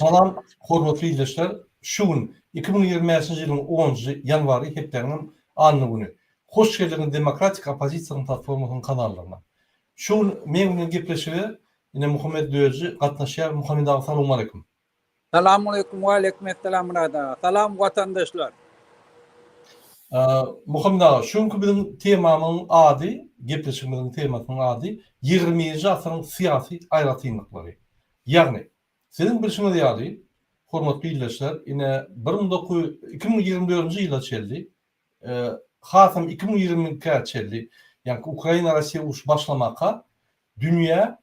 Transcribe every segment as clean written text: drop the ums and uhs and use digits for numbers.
Salam, hormatly izleyijiler. Şu gün 2025 ýylyň 10 ýanwary hepleriniň anny güni. Hoş geldiniz Demokratik Opozisiýanyň platformasynyň kanallarına. Şu gün men bilen gepleşige ine Muhammed Dözi gatnaşýar. Muhammed ağa, salamu aleykum. Selamun aleyküm ve aleykümselam rada. Salam vatandaşlar. Muhammed ağa, şuňky biziň temamyň ady, gepleşigimiziň temasynyň ady 20-nji asyryň syýasy aýratynlyklary. Ýagny sizin bilişiňiz ýaly, hormatly izleyijiler, ine 2024-nji ýyla çeldi. Hasam 2022-ge çeldi. Yani Ukraina-Rossiýa uruş başlamaka dünýä,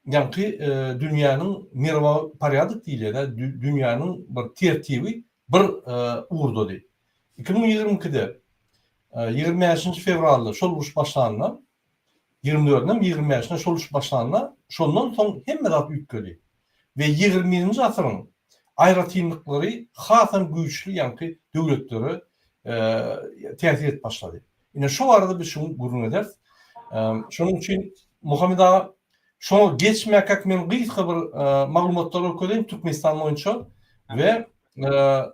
ýani dünýäniň mirwa porядок diýilýär, dünýäniň bir tertibi bir urdody. 2022-de 25 fevralda şol uruş başlanýan, 24-den 25-ne şol uruş başlanýan, şondan soň hemme zat ýükgeli. Ve 20-nji asyryň aýratynlyklary hasam güýçli ýani döwletleri täsir et başlady. Ine şu arada biz şunu gurrun ederiz. Şonuň üçin Muhammed ağa, şoňa geçmäkek men gysga bir maglumatlar öküdüm Türkmenistan boýunça we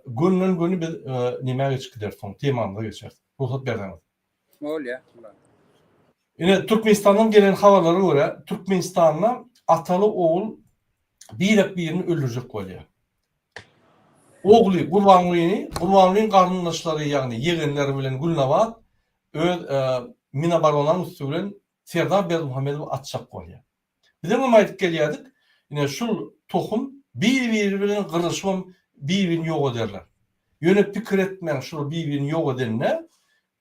günden güni biz näme geçipdir soň temamda geçeriz. Ruhsat berdiňiz. Öyle. Ine Türkmenistandan gelen habarlara göre Türkmenistan'a atalı oğul birini öldürecek bolýar. Ogly Gurbanlyň garyndaşlary ýagny ýegenleri bilen Gulnawat öz mina baronan üstü bilen Serdar Bermuhamedow atjak bolýar. Bize näme aýdyp gelýärdik? Ine şul tohum biri bilen gyrşyp birini ýok ederler. Ýöne pikir etmeň şul birini ýok edenle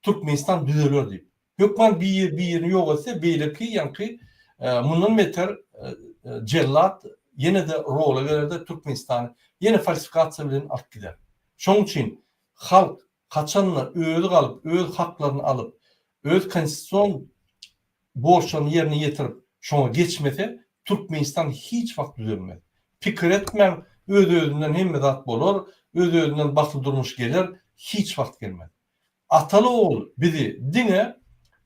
Türkmenistan düzeler diýip. Hökman birini ýok etse beýleki ýani mundan beter cellat yine de rola görede Türkmenistan'ı yine falsifikasiya bilen alıp gider. Şoň üçin halk kaçanla öýüdi galyp, öz haklaryny alıp, öz konstitusiyon borçlaryny ýerine ýetirip, şoňa geçmese Türkmenistan hiç wagt düzelmez. Pikir etmeň öz-özünden hemme zat bolar, öz-özünden batly durmuş gelir, hiç wagt gelmez. Ataly oğul bizi dine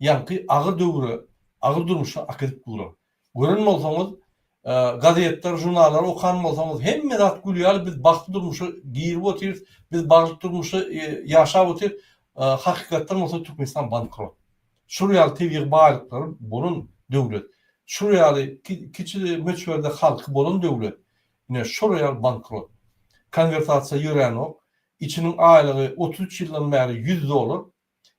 ýani agyr durmuşa akıtyp durar. Gören bolsaňyz gazetler, jurnallar okan bolsaňyz hemme zat gülýär, biz bakty durmuşy giyirip otyryp, biz bagly durmuşy ýaşap otyryp, hakykatdan bolsa Türkmenistan bankrot. Şurýaly tebiğ baýlyklary bolan döwlet, şurýaly kiçi möçberde halky bolan döwlet, ine şurýaly bankrot. Konvertasiýa ýörenok, içiniň aýlygy 33 ýyldan bäri $100.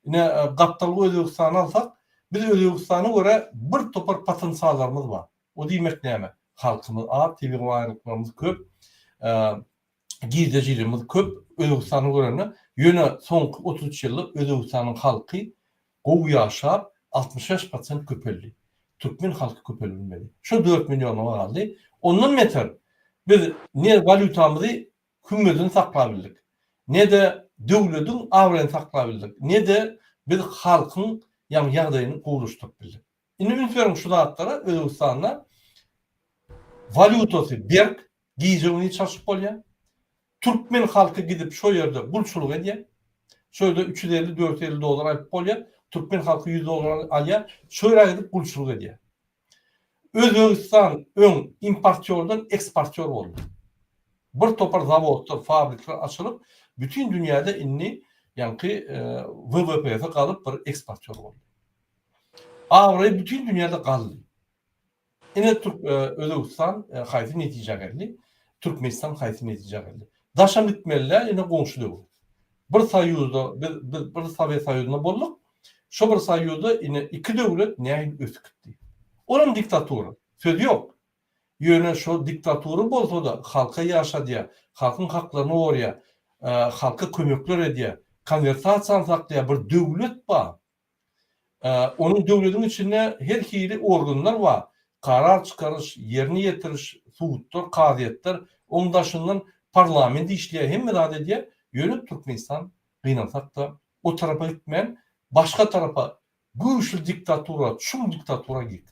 Ine gapdaly Özbekistany alsak, biz Özbekistana göre bir topar potensiallarymyz bar. O diýmek näme? Halkymyz az, tebiğ baýlyklarymyz köp, girdejilimiz köp, Özbekistana görene ýöne soňky 33 ýyllyk Özbekistanyň halky gowy ýaşap 65% köpeldi. Türkmen halky köpelmedi. Şu 4 milyona galdy. Ondan meter biz ne valutamyzy hümmetin saklabildik. Ne de döwletiň awren saklabildik. Ne de biz halkyň ýa ýagdaýyny gowruşdyryp bildik. Indi ünsüyorum şu dağıtlara Özbekistan'da valutasy berk giyeceğini çalışıp bolýar. Türkmen halkı gidip şu yerde bulçuluk edýär. Şöyle $350-450 alıp bolýar. Türkmen halkı $100 alýar. Şöyle gidip bulçuluk edýär. Özbekistan ön importörden eksportör boldy. Bir topar zavodlar, fabrikler açılıp bütün dünyada inni ýani WWP'de kalıp bir eksportör boldy. Avray bütün dünyada kaldı. Yine Özbekistan haýsy netije geldi. Türkmenistan haýsy netije geldi. Daşan bitmeler yine goňşu döwlet. Bir saýyuzda bir Sowet Soýuzyna bolduk. Şu bir saýyuzda yine iki döwlet näme ötükdi. Onun diktatura. Söz ýok. Ýöne şu diktatura bolsa da halka ýaşadýar, halkyň haklaryny gorýar, halka kömekler edýär, konversasiýa saklaýar bir döwlet bar. Onun döwletiň içinde her hili organlar var. Karar çıkarış, yerini yetiriş, suwutlar, kaziýetler, ondaşyndan parlament işleýär, hemme zat edýär. Ýöne Türkmenistan gynansak da o tarafa gitmän, başga tarafa güýçli diktatura, çum diktatura gitdi.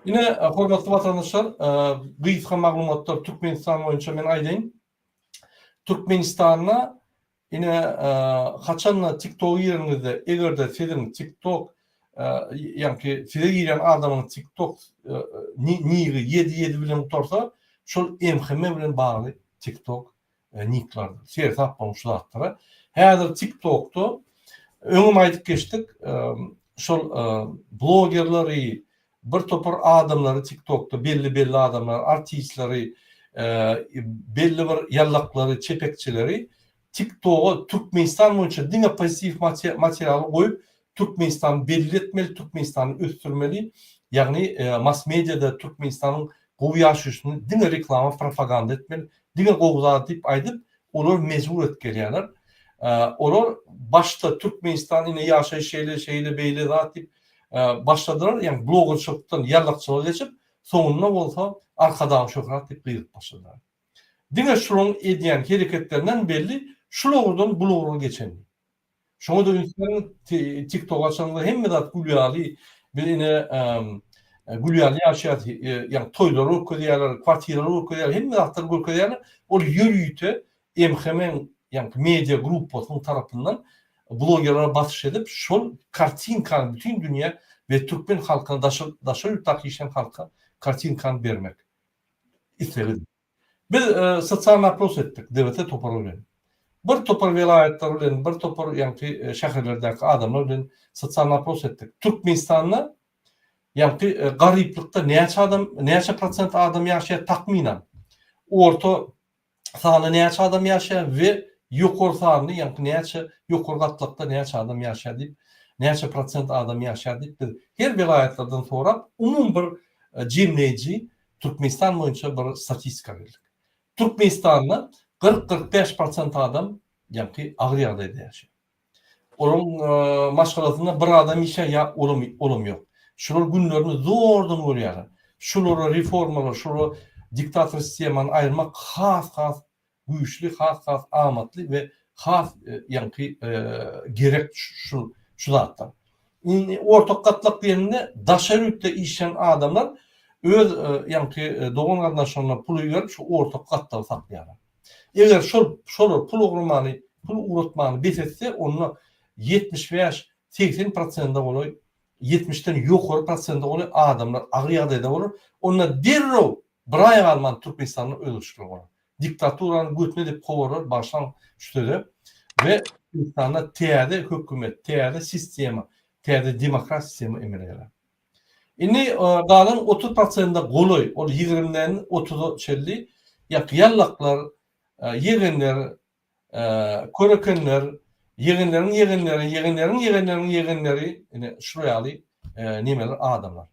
Ine hormatly vatandaşlar, gysga maglumatlar Türkmenistan boýunça men aýdaýyn. Türkmenistan'a yine haçanla TikTok yerinde egerde sizin TikTok yani size giren adamın TikTok niği 7 bilen tutarsa şol emheme bilen bagly TikTok niklardy. Ser tapmamış zatlara. Häzir TikTok'ta öňüm aýdyp geçdik. Şol blogerleri, bir topar adamları TikTok'ta belli adamlar, artistleri, belli bir yallakları, çepekçileri TikTok'a Türkmenistan boyunca diňe pozitif material koyup Türkmenistan belli etmeli, Türkmenistan'ı östürmeli. Ýagny mass mediada Türkmenistanyň gowy ýaşaşyny diňe reklama, propaganda etmeli. Diňe gowza diýip aýdyp olar mezbur etgelýärler. Olar başta Türkmenistan ine ýaşaýyş şeýle beýle zat diýip başladylar. Ýani blogerçylykdan ýarlakçylyga geçip soňunda bolsa arkadagy şöhret diýip gyýyp başladylar. Diňe şuruň edýän hereketlerinden belli şulardan blogerga geçen. Şoňa da ünsiň TikTok açanlar hemme zat gülýärli birine gülýärli ýaşaýar, ýani toýlary öküdýärler, kwartiralary öküdýärler, hemme zatlar öküdýärler. Ol ýürüýte emhemen ýani media gruppasynyň tarapyndan blogerlere batyş edip şol kartinkany bütün dünýä we türkmen halkyna daşary takyşan halka kartinkany bermek isteledi. Biz sosial apros etdik, devlete topar bilen. Bir topar vilayetler bilen, bir topar ýani şäherlerdäki adamlar bilen sosial apros etdik. Türkmenistanda ýani garyplykda näçe prosent adam ýaşaýar takminan. Orta sany näçe adam ýaşaýar we ýokary sany ýani näçe ýokary gatlykda näçe adam ýaşaýar diýip, näçe prosent adam ýaşaýar diýip biz her vilayetlerden sorap umum bir jemleýiji Türkmenistan boýunça bir statistika berdik. Türkmenistanda 40-45% adam ýani agyr ýagdaýda ýaşaýar. Olaryň maşgalatyna bir adam ýaşaýar, olum ýok. Şular günlerini zordan görýär. Şulara reformalar, şulara diktator sistemany aýyrmak has güýçli, has amatly we has ýani gerek şu zatlar. Ortak gatlyk diýende daşarykda işleyen adamlar öz ýani dogan gardaşlaryna pul ýerip şu ortak gatda saklaýarlar. Eger şol pul uratmany besetse onu 75-80% bolar, 70'den ýokary prosentde bolar adamlar agyr ýagdaýda bolar. Onda derrew bir aý galman Türkmenistanyň öldürüşleri bolar. Diktaturany götüne dip gowarar başlan şütede ve Türkmenistanda täze hökümet, täze sistema, täze demokrat sistema emelýär. Indi galan 30%da goloy, ol 20'den 30'a çelli ýallaklar, ýegenler, körekenler, ýegenleri, ine şuraýaly nimeler adamlar.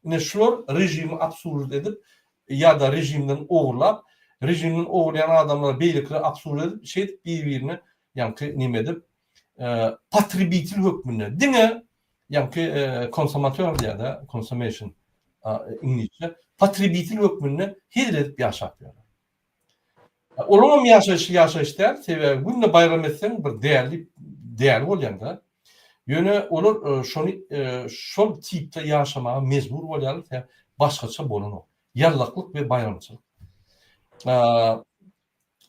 Ine şular rejimi absurd edip ýa-da rejimden ogurlap, rejimden ogurlayan adamlar beýlikle absurd edip şeýdip bir-birine ýani nime edip patribitil hökmüne diňe ýani konsumatör ýa-da consumption İngilizce patribitil hökmüne hizmet edip ýaşapýar. Olam ýaşaýyşlar sebäbi günde bayram etseň bir değerli bolýanda ýöne olar şol tipde ýaşamaga mezbur bolýar, başgaça bolan. Ýallaklyk we bayramçylyk.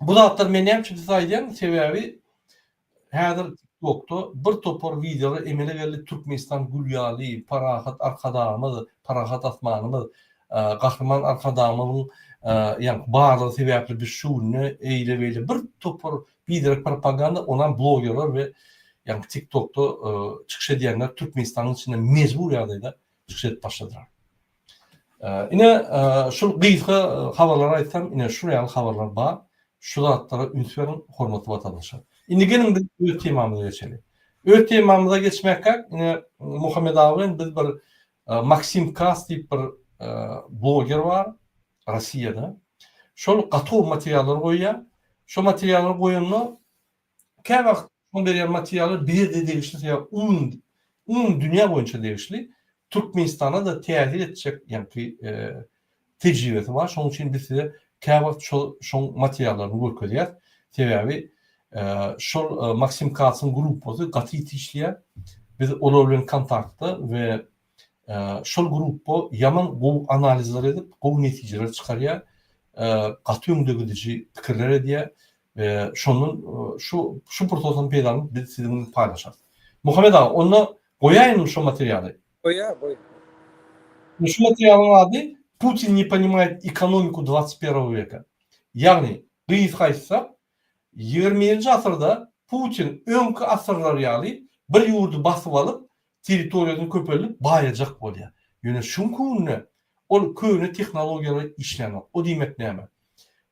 Bu zatlar menem üçin saýdym sebäbi häzir TikTok'ta bir topar videolar emele geldi Türkmenistan gülýärli, parahat arkadamyz, parahat asmanymyz, gahrman arkadamyň ýani barly sebäpli bir şuny eýle bir topar video propaganda onan blogerler we ýani TikTok'ta çykyş edýänler Türkmenistanyň içinde mezbur ýagdaýda çykyş edip başladylar. Ine şol gyýyky habarlar aýtsam, ine şu ýaly habarlar bar. Şu zatlara ünsüň hormatly watandaşlar. Indi gelin biz öz temamyza geçelim. Öz temamyza geçmekkä ine Muhammed Agyn biz bir Maxim Kast diýip bir bloger bar Russiýada. Şol gatow materiallar goýýar. Şu materiallar goýanlar käwagt şol berýän materiallar bir-de degişli umum dünýä boýunça degişli. Türkmenistana da täzir etjek ýani tejribesi bar. Şoň üçin biz size käwagt şol materiallaryny görkezýär. Sebäbi şol Maxim Kast'ın gruppasy gaty işleýär. Biz olar bilen kontaktda we şol gruppa ýaman gowy analizler edip, gowy netijeler çykarýar. Gaty öňdegi pikirler edýär we şonun şu prototypyny peýdanyp biz sizinle paýlaşarys. Muhammed ağa, onu goýaýyn şu materialy. Boya. Şu materialyň ady Путин не понимает экономику 21 века. Yani kıyıs aytsak 20-nji asyrda Putin öňkü asyrlar ýaly bir ýurdy basyp alyp territoriýasyny köpelip baýajak bolýar. Ýöne şunkunne ol köýne tehnologiýalar işlenip. O diýmek näme?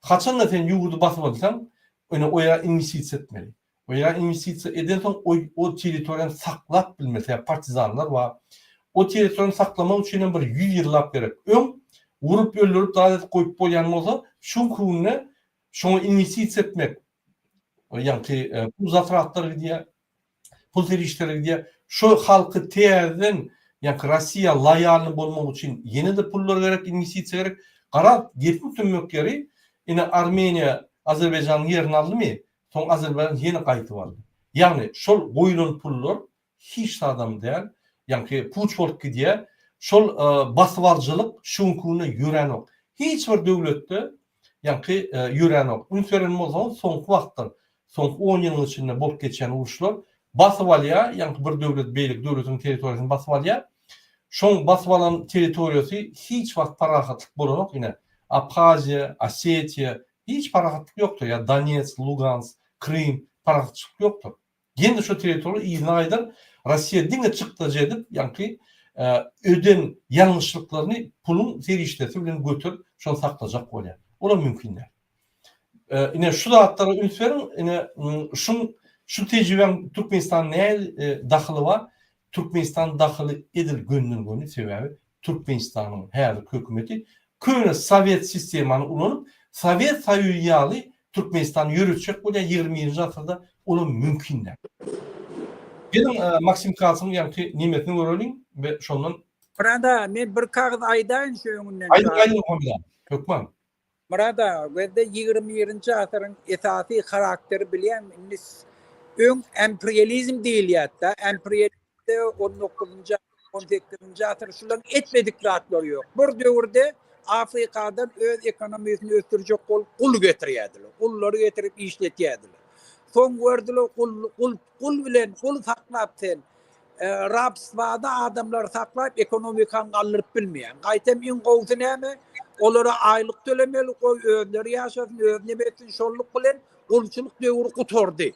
Haçan da sen ýurdy basyp alsaň, öňe o ýa investisiýa etmeli. O ýa investisiýa eden soň o territoriýany saklap bilmese partizanlar wa o territoriýany saklamak üçin bir 100 ýyllap gerek. Vurup öldürüp davet koyup bolýan bolsa, şunkunne şoňa investisiýa etmek. Yani pul zatratları diye, pul serişleri diye şu halkı teýärden yani Rossiya laýaly bolmak üçin yeni de pullar gerek, investisiýa gerek. Garap getip tümmek geri. Ine Armeniya Azerbayjanyň yerini aldymy? Soň Azerbayjan ýene gaýtyp aldy. Yani şol goýulan pullar hiç adam däl. Yani puçwork diye şol basywarjylyk şunkuny ýörenok. Hiç bir döwletde yani ýörenok. Ünsören bolsa soňky wagtda soňky 10 ýyl içinde bolup geçen uruşlar basyp alýar, ýani bir döwlet beýlik döwletiň territoriýasyny basyp alýar. Şoň basyp alan territoriýasy hiç wagt parahatlyk bolanok ine Abhaziýa, Osetiýa hiç parahatlyk ýokdur. Ya Donetsk, Lugansk, Krym parahatlyk ýokdur. Ýene şu territoriýa iýnaýdan Rossiýa diňe çykdyjy edip, ýani öden ýalňyşlyklaryny pulun serişdesi bilen götürüp şonu saklajak bolýar. Ola mümkin. Ine şu zatlara üns berin, ine şu tecrübem Türkmenistan näil daxily var? Türkmenistan daxily edil gönlüň sebäbi Türkmenistanyň her hökümeti köýne Sovet sistemany ulanyp Sovet Soýuzy ýaly Türkmenistan ýürütjek bolýar 20-nji asyrda ola mümkin. Benim Maksim Kasım ýani nimetini görelim we şondan Murada men bir kağıt aýdaýyn şu öňünden. Aýdyň Muhammed. Hökman. Murada wede 20-nji asyryň esasy karakteri bilen öň emperyalizm diýilýär. Emperyalizmde 19-njy 18-nji asyr şulan etmedik zatlar ýok. Bir döwürde Afrikadan öz ekonomisini ösdürjek kul getirýärdiler. Kullary getirip işletýärdiler. Soň gördüler kul bilen kul saklap sen rabswada adamlar saklap ekonomikany gallyryp bilmeýän. Gaýtam iň gowsy näme? Olara aýlyk tölemeli goý özleri ýaşasyn, öz nemetin şolluk bilen kulçuluk döwri gutordy.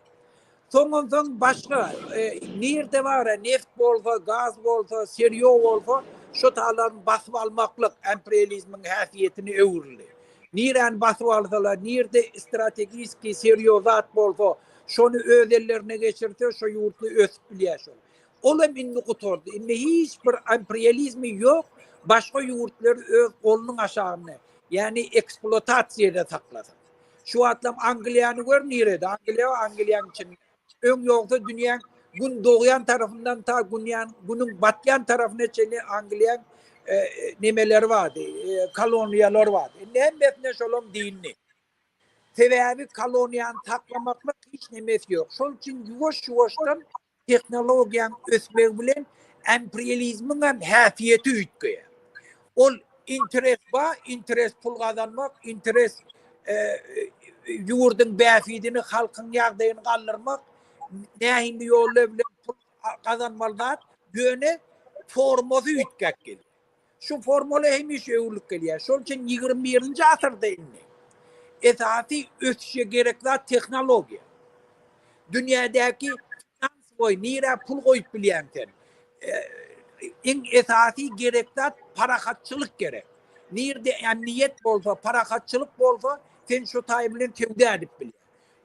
Soňdan başga nirde bar, neft bolsa, gaz bolsa, serýo bolsa, şu taýlaryny basyp almaklyk emperyalizmiň häsiýetini öwürli. Niren basyp alsalar, nirde strategiski serýo zat bolsa, şonu öz ellerine geçirse, şu ýurtly ösüp bilýär. Ola indi gutordy. Indi hiç bir emperyalizmi ýok. Başga ýurtlar öz golunyň aşagyny, yani eksploatasiýada saklasın. Şu atlam Angliýany gör nirede? Angliýanyň içinde. Öň ýogda dünýäň gün doğuyan tarafından ta günün batyan tarafına çeni Angliýa nemeleri vardı, koloniyalar vardı. Hemmesine şolum dinli. Sebäbi koloniýany taklamakla hiç nemesi yok. Şol için ýuwaş-ýuwaşdan teknologiýaň ösmegi bilen emperyalizmiň hem häsiýeti üýtgeýär. Ol interes pul gazanmak, interes ýurdun bäfidini, halkyň ýagdaýyny gallyrmak, nähindi ýollar bilen pul gazanmalar ýöne formasy üýtgek gelir. Şu formula hemiş öwürlük gelýär. Şol için 21-nji asyrda indi. Esasy ösüşe gerekli teknologiýa. Dünýädäki finans boy, nire pul goýup bilýän sen. En esasy gerekli parahatçylyk gerek. Nirde emniyet bolsa, parahatçylyk bolsa, sen şu taý bilen tewde edip bilýär.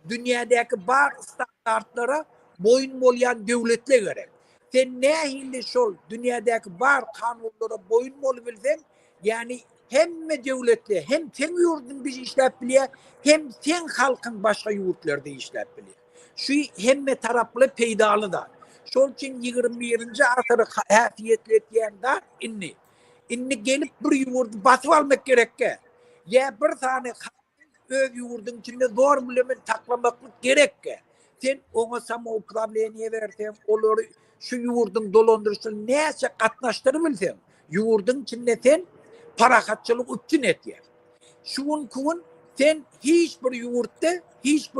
Dünýädäki bar standartlara boyun bolýan döwletler gerek. Sen nähili şol dünýädäki bar kanunlara boyun bolup bilsen, yani hemme döwletler hem sen ýurdun bir işläp bilýär, hem sen halkyň başga ýurtlarda işläp bilýär. Şu hemme taraply peýdaly da. Şol için 21-nji asyry häsiýetli da inni gelip bir ýurdy basyp almak gerekke. Ya bir tane öz ýurdun içinde zor bilemen taklamaklyk gerekke. Sen oňa samoupravleniýe bersen, olary şu ýurdun dolandyrşyny näçe gatnaşdyryp bilsen, ýurdun içinde sen parahatçylyk üçin etýär. Şuň sen hiç bir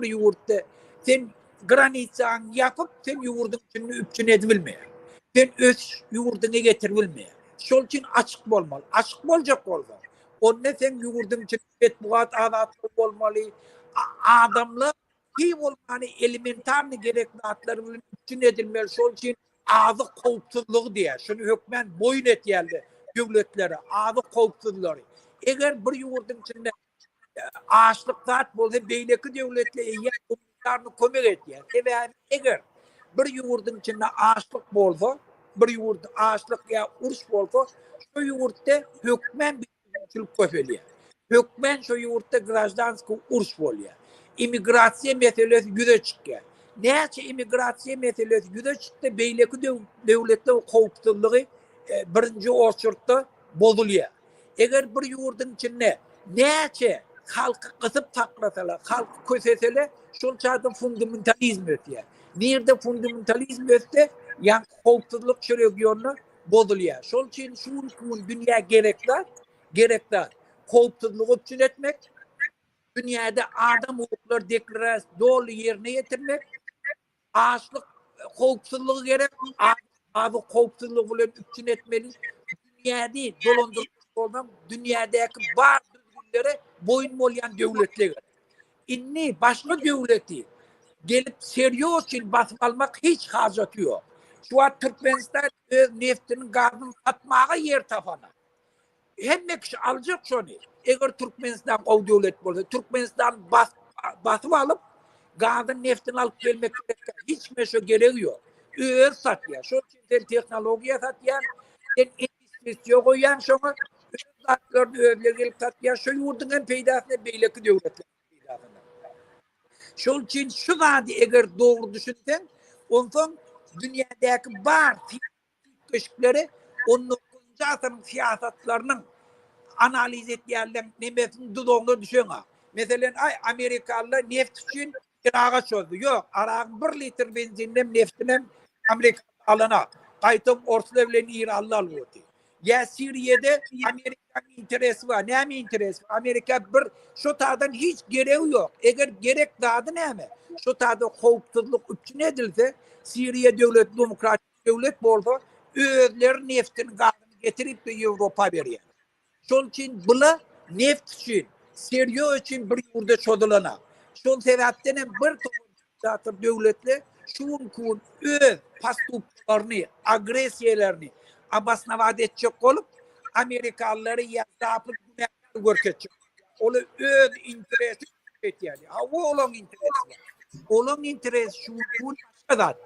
ýurtda sen granitsaň ýapyp sen ýurdun içinde üçin edilmeýär. Sen öz ýurduňa getirip bilmeýär. Şol için açık bolmaly. Açık boljak bolsa. Onne sen yurdun için metbuat azatlık olmalı. Adamlar ki olmanı elementarını gerekli atları için edilmeli. Şol için ağzı kovsuzluğu diye. Şunu hükmen boyun et geldi devletlere. Ağzı kovsuzluğu. Eğer bir yurdun içinde ağaçlık zat bolsa beyleki devletle yarını kömek et yani. Eğer bir yurdun içinde ağaçlık bolsa, bir yurt ağaçlık ya urs bolsa, şu yurtta hükmen bir köfeliyor. Hükmen şu yurtta gражданский urs boluyor. İmigrasiya meselesi güde çıkıyor. Neyse imigrasiya meselesi güde çıktı, beyleki devletle kovsuzluğu birinci orçurtta bozuluyor. Eğer bir yurdun içinde neyse halkı kısıp taklasalar, halkı köseseler, şol çağda fundamentalizm ötüyor. Nerede fundamentalizm ötse, yani kovsuzluk şu regionu bozuluyor. Şol için şu dünya gerekler. Kovsuzluğu için etmek, dünyada adam hukukları deklarasyonu doğru yerine getirmek, ağaçlık kovsuzluğu gerek, abi kovsuzluğu bile için etmeli. Dünyada dolandırıcı olan dünyadaki bazı düzgünlere boyun molyan devletler. İnni başka devleti gelip seriyor için basıp almak hiç haceti yok. Şu an Türkmenistan neftinin gazını satmağa yer tapana. Hem de kişi alacak şunu. Eğer Türkmenistan o devlet olsa, Türkmenistan basıp alıp gazın neftini alıp gelmek hiç meşe gereği yok. Satıyor. Şu için teknolojiye satıyor. İstisyon koyan şuna zatlarda övler gelip satıyor. Şu yurdun en peydasına beyleki devletler peydasına. Şu için şu vadi eğer doğru düşünsen, ondan dünyadaki var köşkleri 19. asırın siyasetlerinin analiz etkilerden nemesini dudağına düşüyor. Mesela Amerikalılar neft için Irak'a çözdü. Yok, Irak'ın 1 litre benzinden neftine Amerika alana. Kayıtım ortalarıyla İranlı alıyordu. Ya Suriye'de Amerika'nın interesi var. Ne mi interesi var? Amerika şu tadan hiç gereği yok. Eğer gerek dadı ne mi? Şu tada kovsuzluk için edilse Suriye devlet, demokratik devlet oldu. Özleri neftin gazını getirip de Avrupa veriyor. Şol için bula neft için, Suriye için bir yurda çözülene. Şol sebepten bir toplum devletle şun kun öz pastuplarını, agresiyalarını abasnavad edecek olup Amerikalıları yazaplı günahları görketecek. Onu öz interesi yani. O olan interesi var. Olan interesi şun kun hatta.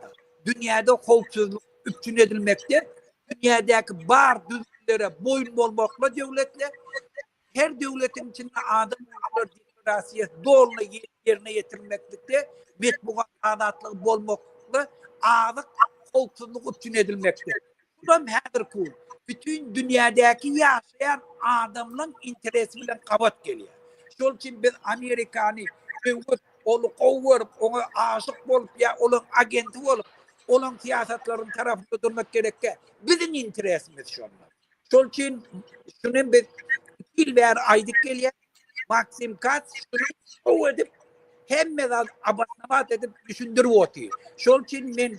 Dünyada kovsuzluk üstün edilmekte. Dünyadaki bar düzlere boyun olmakla devletle her devletin içinde adam deklarasyası doğru yerine getirmekte metbuat adatlığı bolmakla ağlık kovsuzluk için edilmekte. Bundan her kul bütün dünyadaki yaşayan adamların interesiyle kabat geliyor. Şol için biz Amerikan'ı onu kovup, ona aşık olup ya onun agenti olup olan siyasetlerin tarafında durmak gerekir. Bizim interesimiz şu anda. Şol için şunun bir il ver aydık geliyor. Maxim Katz şunu edip hem mezar abatnamat edip düşündürüp oturuyor. Şol için ben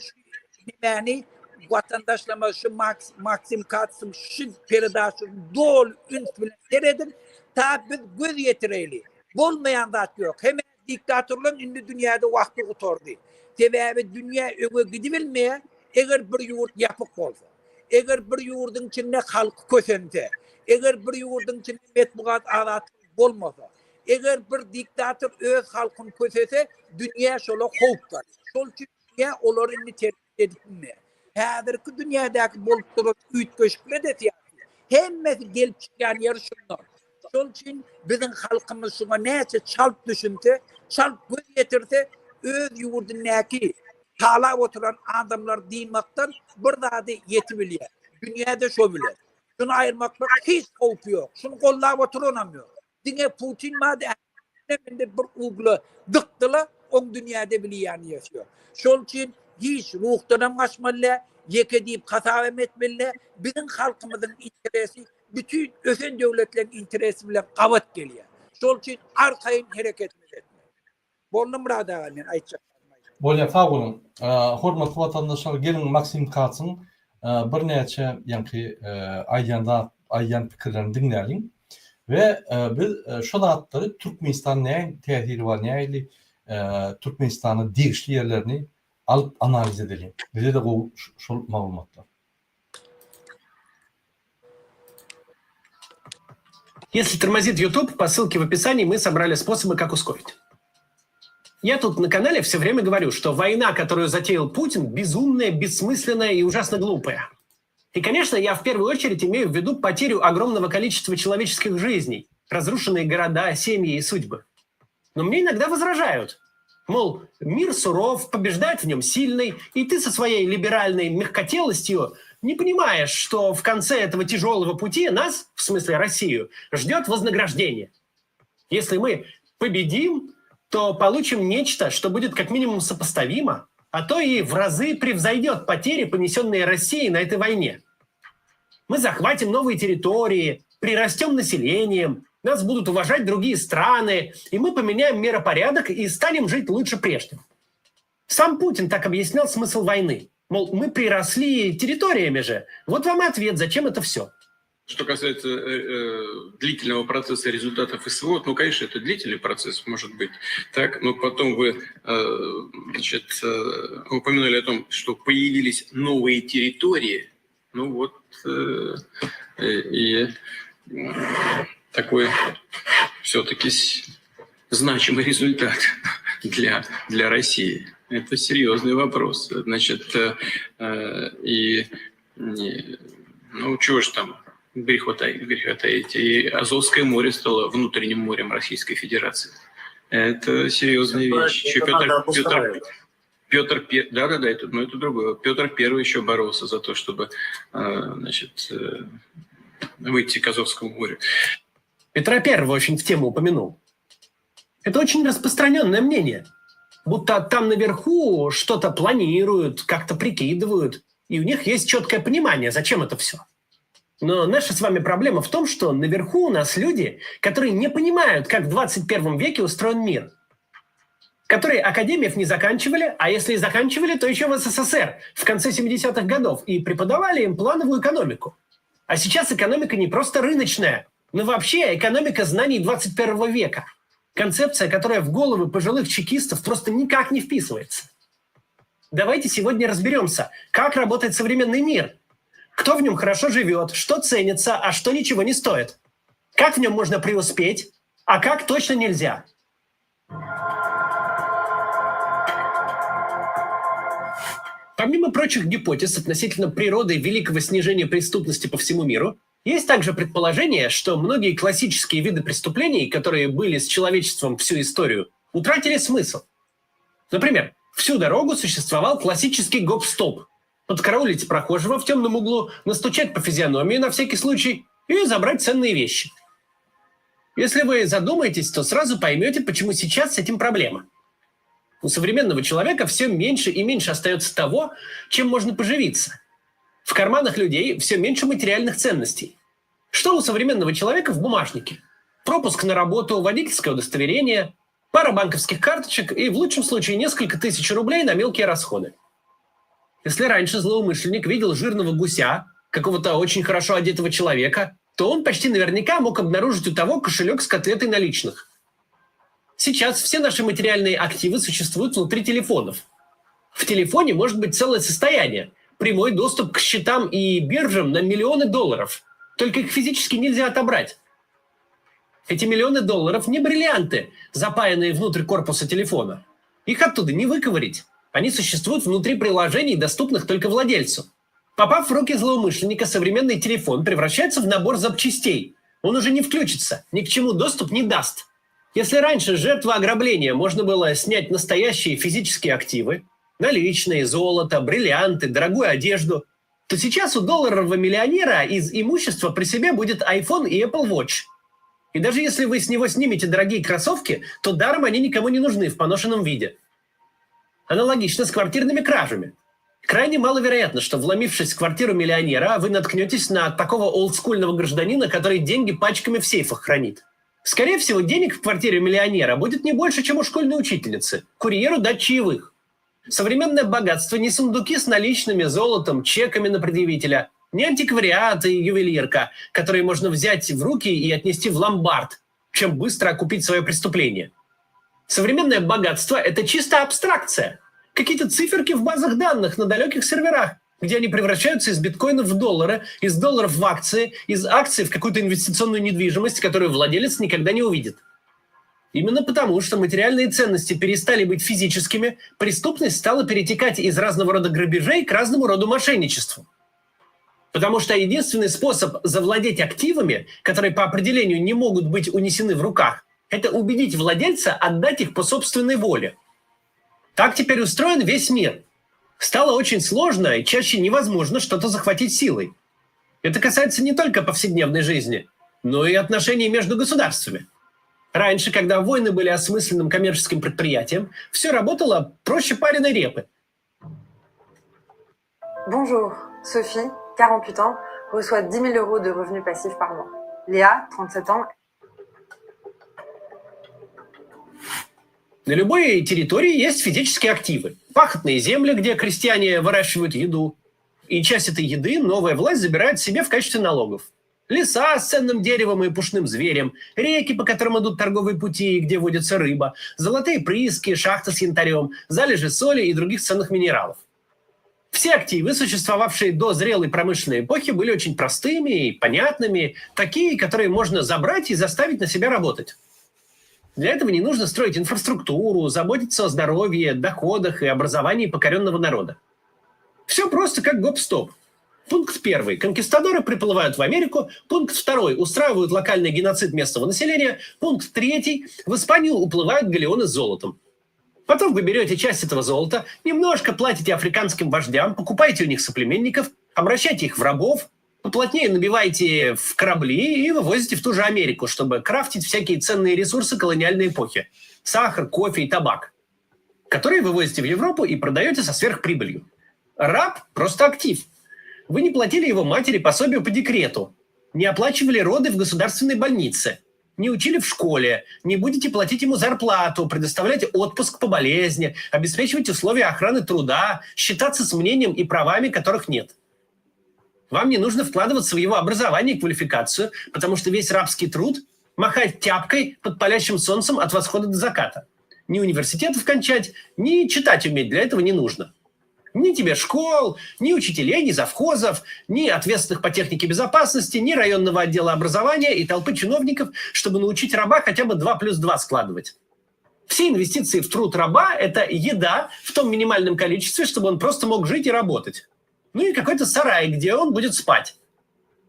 yani vatandaşlarıma şu Maxim Katz'ın şu peridaşın doğru ünsülerin tabi biz göz yetireyli. Bolmayan da yok. Hemen diktatörlerin indi dünyada vakti oturdu. Sebebi dünya öge gidibilmeye eğer bir yurt yapık olsa, eğer bir yurdun içinde halk kösente, eğer bir yurdun içinde metbuat alat olmasa, eğer bir diktatör öz halkın kösese dünya şöyle kovkar. Şol için dünya onları tercih edilmeye. Hadirki dünyadaki bolup duran üyt köşkle de siyasi. Hemmesi gelip çıkan yer şunlar. Şol için bizim halkımız şuna neyse çalp düşünse, çalp göz getirse, öz yurdundaki tala oturan adamlar dinmaktan burada da yetimiyor. Dünyada şu bile. Şunu ayırmakla hiç korku yok. Şunu kollab oturanamıyor. Dine Putin madde bir uygula dıktıla on dünyada bile yani yaşıyor. Şol için hiç ruhtan kaçmalı, yek edip kasavem etmeli. Bizim halkımızın interesi bütün öfen devletlerin interesi bile kavat geliyor. Şol için arkayın hareket etmeli. Bollum rada men aytacak. Bolya sağ olun. Hormatly vatandaşlar, gelin Maxim Katz'ın bir neçe yankı ayyan pikirlerini dinleyelim. Ve biz şu zatları Türkmenistan ne tehiri var, ne Türkmenistan'ın değişli yerlerini alıp analiz edelim. Bize de bu şu malumatlar. Если тормозит YouTube, по ссылке в описании мы собрали способы, как ускорить. Я тут на канале все время говорю, что война, которую затеял Путин, безумная, бессмысленная и ужасно глупая. И, конечно, я в первую очередь имею в виду потерю огромного количества человеческих жизней, разрушенные города, семьи и судьбы. Но мне иногда возражают. Мол, мир суров, побеждает в нем сильный, и ты со своей либеральной мягкотелостью не понимаешь, что в конце этого тяжелого пути нас, в смысле Россию, ждет вознаграждение. Если мы победим, то получим нечто, что будет как минимум сопоставимо, а то и в разы превзойдет потери, понесенные Россией на этой войне. Мы захватим новые территории, прирастем населением, нас будут уважать другие страны, и мы поменяем миропорядок и станем жить лучше прежнего. Сам Путин так объяснял смысл войны. Мол, мы приросли территориями же. Вот вам и ответ, зачем это все. Что касается длительного процесса результатов СВО, ну, конечно, это длительный процесс, может быть, так, но потом вы упомянули о том, что появились новые территории, ну вот, и такой все-таки значимый результат для России. Это серьезный вопрос. Значит, ну, чего ж там греха таить. И Азовское море стало внутренним морем Российской Федерации. Это серьезная вещь. Еще Петр I, да, это другое. Петр I еще боролся за то, чтобы, значит, выйти к Азовскому морю. Петра I очень в тему упомянул. Это очень распространенное мнение. Будто там наверху что-то планируют, как-то прикидывают, и у них есть четкое понимание, зачем это все. Но наша с вами проблема в том, что наверху у нас люди, которые не понимают, как в 21 веке устроен мир. Которые академиев не заканчивали, а если и заканчивали, то еще в СССР в конце 70-х годов и преподавали им плановую экономику. А сейчас экономика не просто рыночная, но вообще экономика знаний 21 века. Концепция, которая в головы пожилых чекистов просто никак не вписывается. Давайте сегодня разберемся, как работает современный мир. Кто в нем хорошо живет, что ценится, а что ничего не стоит. Как в нем можно преуспеть, а как точно нельзя. Помимо прочих гипотез относительно природы великого снижения преступности по всему миру, есть также предположение, что многие классические виды преступлений, которые были с человечеством всю историю, утратили смысл. Например, всю дорогу существовал классический гоп-стоп. Подкараулить прохожего в темном углу, настучать по физиономии на всякий случай и забрать ценные вещи. Если вы задумаетесь, то сразу поймете, почему сейчас с этим проблема. У современного человека все меньше и меньше остается того, чем можно поживиться. В карманах людей все меньше материальных ценностей. Что у современного человека в бумажнике? Пропуск на работу, водительское удостоверение, пара банковских карточек и в лучшем случае несколько тысяч рублей на мелкие расходы. Если раньше злоумышленник видел жирного гуся, какого-то очень хорошо одетого человека, то он почти наверняка мог обнаружить у того кошелек с котлетой наличных. Сейчас все наши материальные активы существуют внутри телефонов. В телефоне может быть целое состояние, прямой доступ к счетам и биржам на миллионы долларов. Только их физически нельзя отобрать. Эти миллионы долларов не бриллианты, запаянные внутрь корпуса телефона. Их оттуда не выковырить. Они существуют внутри приложений, доступных только владельцу. Попав в руки злоумышленника, современный телефон превращается в набор запчастей. Он уже не включится, ни к чему доступ не даст. Если раньше жертву ограбления можно было снять настоящие физические активы, наличные, золото, бриллианты, дорогую одежду, то сейчас у долларового миллионера из имущества при себе будет iPhone и Apple Watch. И даже если вы с него снимете дорогие кроссовки, то даром они никому не нужны в поношенном виде. Аналогично с квартирными кражами. Крайне маловероятно, что, вломившись в квартиру миллионера, вы наткнетесь на такого олдскульного гражданина, который деньги пачками в сейфах хранит. Скорее всего, денег в квартире миллионера будет не больше, чем у школьной учительницы. Курьеру дать чаевых. Современное богатство не сундуки с наличными, золотом, чеками на предъявителя, Не антиквариат и ювелирка, которые можно взять в руки и отнести в ломбард, чем быстро окупить свое преступление. Современное богатство – это чисто абстракция. Какие-то циферки в базах данных на далеких серверах, где они превращаются из биткоинов в доллары, из долларов в акции, из акций в какую-то инвестиционную недвижимость, которую владелец никогда не увидит. Именно потому, что материальные ценности перестали быть физическими, преступность стала перетекать из разного рода грабежей к разному роду мошенничеству. Потому что единственный способ завладеть активами, которые по определению не могут быть унесены в руках, это убедить владельца отдать их по собственной воле. Так теперь устроен весь мир. Стало очень сложно и чаще невозможно что-то захватить силой. Это касается не только повседневной жизни, но и отношений между государствами. Раньше, когда войны были осмысленным коммерческим предприятием, все работало проще пареной репы. Bonjour, Sophie, 48 ans, reçoit 10 000 euros de revenus passifs par mois. Léa, 37 ans. На любой территории есть физические активы. Пахотные земли, где крестьяне выращивают еду. И часть этой еды новая власть забирает себе в качестве налогов. Леса с ценным деревом и пушным зверем, реки, по которым идут торговые пути, где водится рыба, золотые прииски, шахты с янтарем, залежи соли и других ценных минералов. Все активы, существовавшие до зрелой промышленной эпохи, были очень простыми и понятными, такие, которые можно забрать и заставить на себя работать. Для этого не нужно строить инфраструктуру, заботиться о здоровье, доходах и образовании покоренного народа. Все просто как гоп-стоп. Пункт 1. Конкистадоры приплывают в Америку. Пункт 2. Устраивают локальный геноцид местного населения. Пункт 3. В Испанию уплывают галеоны с золотом. Потом вы берете часть этого золота, немножко платите африканским вождям, покупаете у них соплеменников, обращаете их в рабов, поплотнее набиваете в корабли и вывозите в ту же Америку, чтобы крафтить всякие ценные ресурсы колониальной эпохи. Сахар, кофе и табак, которые вывозите в Европу и продаете со сверхприбылью. Раб – просто актив. Вы не платили его матери пособию по декрету, не оплачивали роды в государственной больнице, не учили в школе, не будете платить ему зарплату, предоставлять отпуск по болезни, обеспечивать условия охраны труда, считаться с мнением и правами, которых нет. Вам не нужно вкладываться в его образование и квалификацию, потому что весь рабский труд – махать тяпкой под палящим солнцем от восхода до заката. Ни университетов кончать, ни читать уметь для этого не нужно. Ни тебе школ, ни учителей, ни завхозов, ни ответственных по технике безопасности, ни районного отдела образования и толпы чиновников, чтобы научить раба хотя бы 2 + 2 складывать. Все инвестиции в труд раба – это еда в том минимальном количестве, чтобы он просто мог жить и работать. Ну и какой-то сарай, где он будет спать.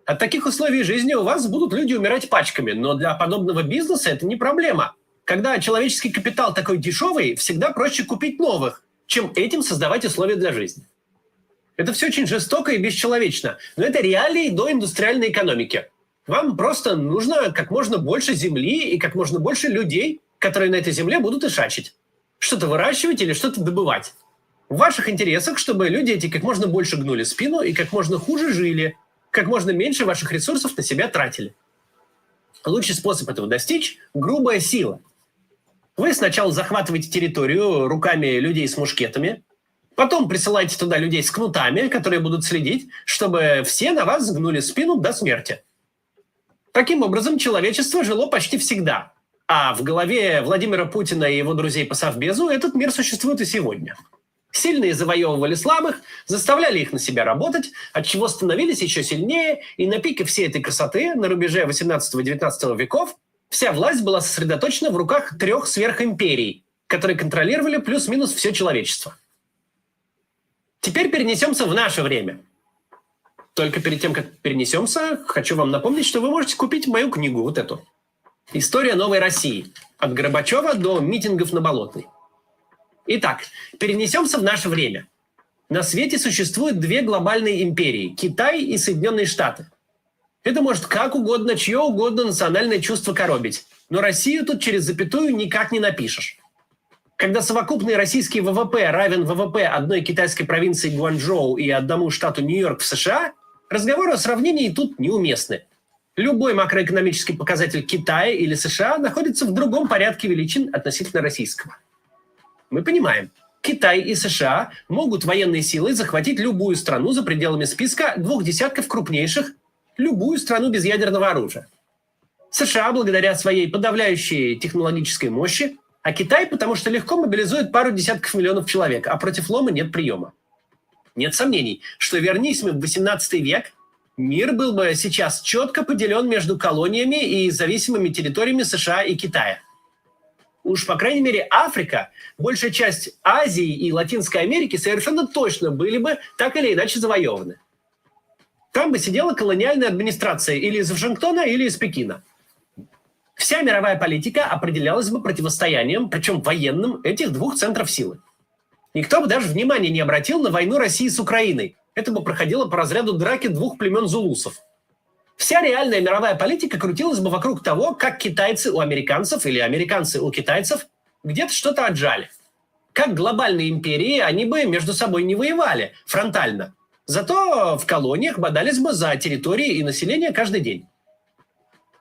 От таких условий жизни у вас будут люди умирать пачками, но для подобного бизнеса это не проблема. Когда человеческий капитал такой дешевый, всегда проще купить новых, чем этим создавать условия для жизни. Это все очень жестоко и бесчеловечно, но это реалии доиндустриальной экономики. Вам просто нужно как можно больше земли и как можно больше людей, которые на этой земле будут ишачить. Что-то выращивать или что-то добывать. В ваших интересах, чтобы люди эти как можно больше гнули спину и как можно хуже жили, как можно меньше ваших ресурсов на себя тратили. Лучший способ этого достичь – грубая сила. Вы сначала захватываете территорию руками людей с мушкетами, потом присылаете туда людей с кнутами, которые будут следить, чтобы все на вас гнули спину до смерти. Таким образом, человечество жило почти всегда. А в голове Владимира Путина и его друзей по Совбезу этот мир существует и сегодня. Сильные завоевывали слабых, заставляли их на себя работать, отчего становились еще сильнее, и на пике всей этой красоты, на рубеже 18-19 веков, вся власть была сосредоточена в руках 3 сверхимперий, которые контролировали плюс-минус все человечество. Теперь перенесемся в наше время. Только перед тем, как перенесемся, хочу вам напомнить, что вы можете купить мою книгу, вот эту. «История новой России. От Горбачева до митингов на Болотной». Итак, перенесемся в наше время. На свете существует 2 глобальные империи – Китай и Соединенные Штаты. Это может как угодно, чье угодно национальное чувство коробить. Но Россию тут через запятую никак не напишешь. Когда совокупный российский ВВП равен ВВП одной китайской провинции Гуанчжоу и одному штату Нью-Йорк в США, разговоры о сравнении тут неуместны. Любой макроэкономический показатель Китая или США находится в другом порядке величин относительно российского. Мы понимаем, Китай и США могут военной силой захватить любую страну за пределами списка 2 десятков крупнейших, любую страну без ядерного оружия. США благодаря своей подавляющей технологической мощи, а Китай потому что легко мобилизует пару десятков миллионов человек, а против лома нет приема. Нет сомнений, что вернись мы в 18 век, мир был бы сейчас четко поделен между колониями и зависимыми территориями США и Китая. Уж, по крайней мере, Африка, большая часть Азии и Латинской Америки совершенно точно были бы так или иначе завоеваны. Там бы сидела колониальная администрация или из Вашингтона, или из Пекина. Вся мировая политика определялась бы противостоянием, причем военным, этих двух центров силы. Никто бы даже внимания не обратил на войну России с Украиной. Это бы проходило по разряду драки двух племен зулусов. Вся реальная мировая политика крутилась бы вокруг того, как китайцы у американцев или американцы у китайцев где-то что-то отжали. Как глобальные империи они бы между собой не воевали фронтально. Зато в колониях бодались бы за территории и население каждый день.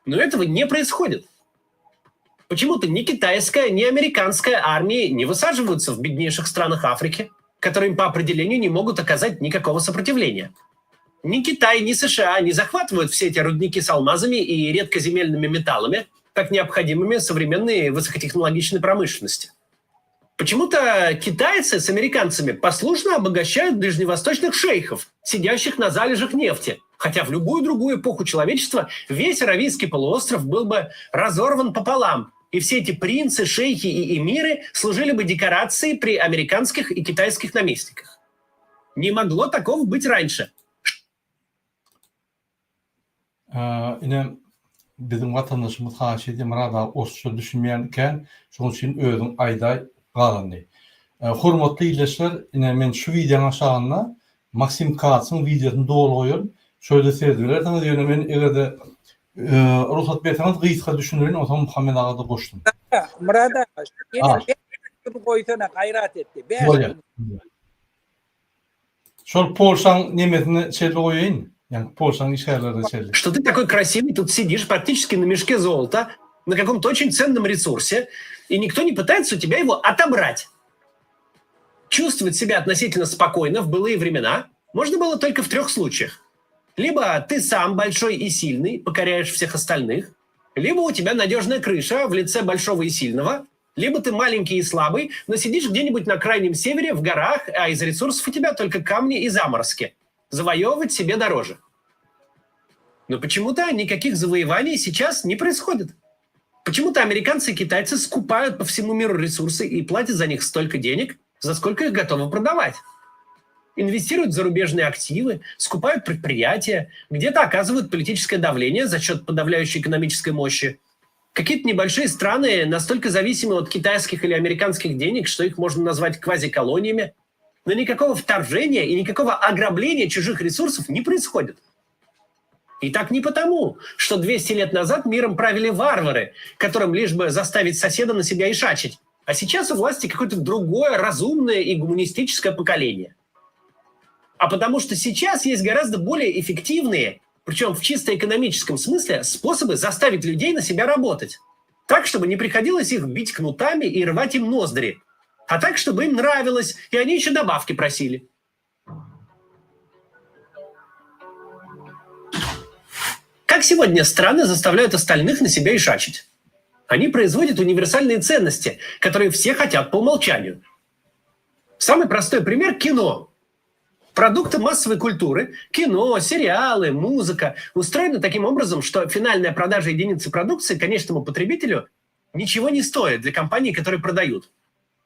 Но этого не происходит. Почему-то ни китайская, ни американская армии не высаживаются в беднейших странах Африки, которые по определению не могут оказать никакого сопротивления. Ни Китай, ни США не захватывают все эти рудники с алмазами и редкоземельными металлами, так необходимыми современной высокотехнологичной промышленности. Почему-то китайцы с американцами послушно обогащают ближневосточных шейхов, сидящих на залежах нефти, хотя в любую другую эпоху человечества весь Аравийский полуостров был бы разорван пополам, и все эти принцы, шейхи и эмиры служили бы декорацией при американских и китайских наместниках. Не могло такого быть раньше. Yine bizim vatandaşımız haşiyeti mırada osçu düşünmeyenken şunun için özün ayday qalandı. Hurmatlı izleyiciler, yine men şu videonun aşağına Maxim Katz'ın videosunu doğruluyorum. Şöyle seyirdiler. Yine men evde ruhsat bersanız gıyıska düşünürün, o zaman Muhammed Ağa'da koştum. Murada, yine koysana gayret etti. Böyle. Şol Polşan nimetini çelbe koyayım. Что ты такой красивый, тут сидишь практически на мешке золота, на каком-то очень ценном ресурсе, и никто не пытается у тебя его отобрать. Чувствовать себя относительно спокойно в былые времена можно было только в 3 случаях. Либо ты сам большой и сильный, покоряешь всех остальных, либо у тебя надежная крыша в лице большого и сильного, либо ты маленький и слабый, но сидишь где-нибудь на крайнем севере, в горах, а из ресурсов у тебя только камни и заморозки. Завоевывать себе дороже. Но почему-то никаких завоеваний сейчас не происходит. Почему-то американцы и китайцы скупают по всему миру ресурсы и платят за них столько денег, за сколько их готовы продавать. Инвестируют в зарубежные активы, скупают предприятия, где-то оказывают политическое давление за счет подавляющей экономической мощи. Какие-то небольшие страны настолько зависимы от китайских или американских денег, что их можно назвать квазиколониями. Но никакого вторжения и никакого ограбления чужих ресурсов не происходит. И так не потому, что 200 лет назад миром правили варвары, которым лишь бы заставить соседа на себя ишачить, а сейчас у власти какое-то другое разумное и гуманистическое поколение. А потому что сейчас есть гораздо более эффективные, причем в чисто экономическом смысле, способы заставить людей на себя работать. Так, чтобы не приходилось их бить кнутами и рвать им ноздри, а так, чтобы им нравилось, и они еще добавки просили. Как сегодня страны заставляют остальных на себя ишачить? Они производят универсальные ценности, которые все хотят по умолчанию. Самый простой пример – кино. Продукты массовой культуры, кино, сериалы, музыка устроены таким образом, что финальная продажа единицы продукции конечному потребителю ничего не стоит для компаний, которые продают.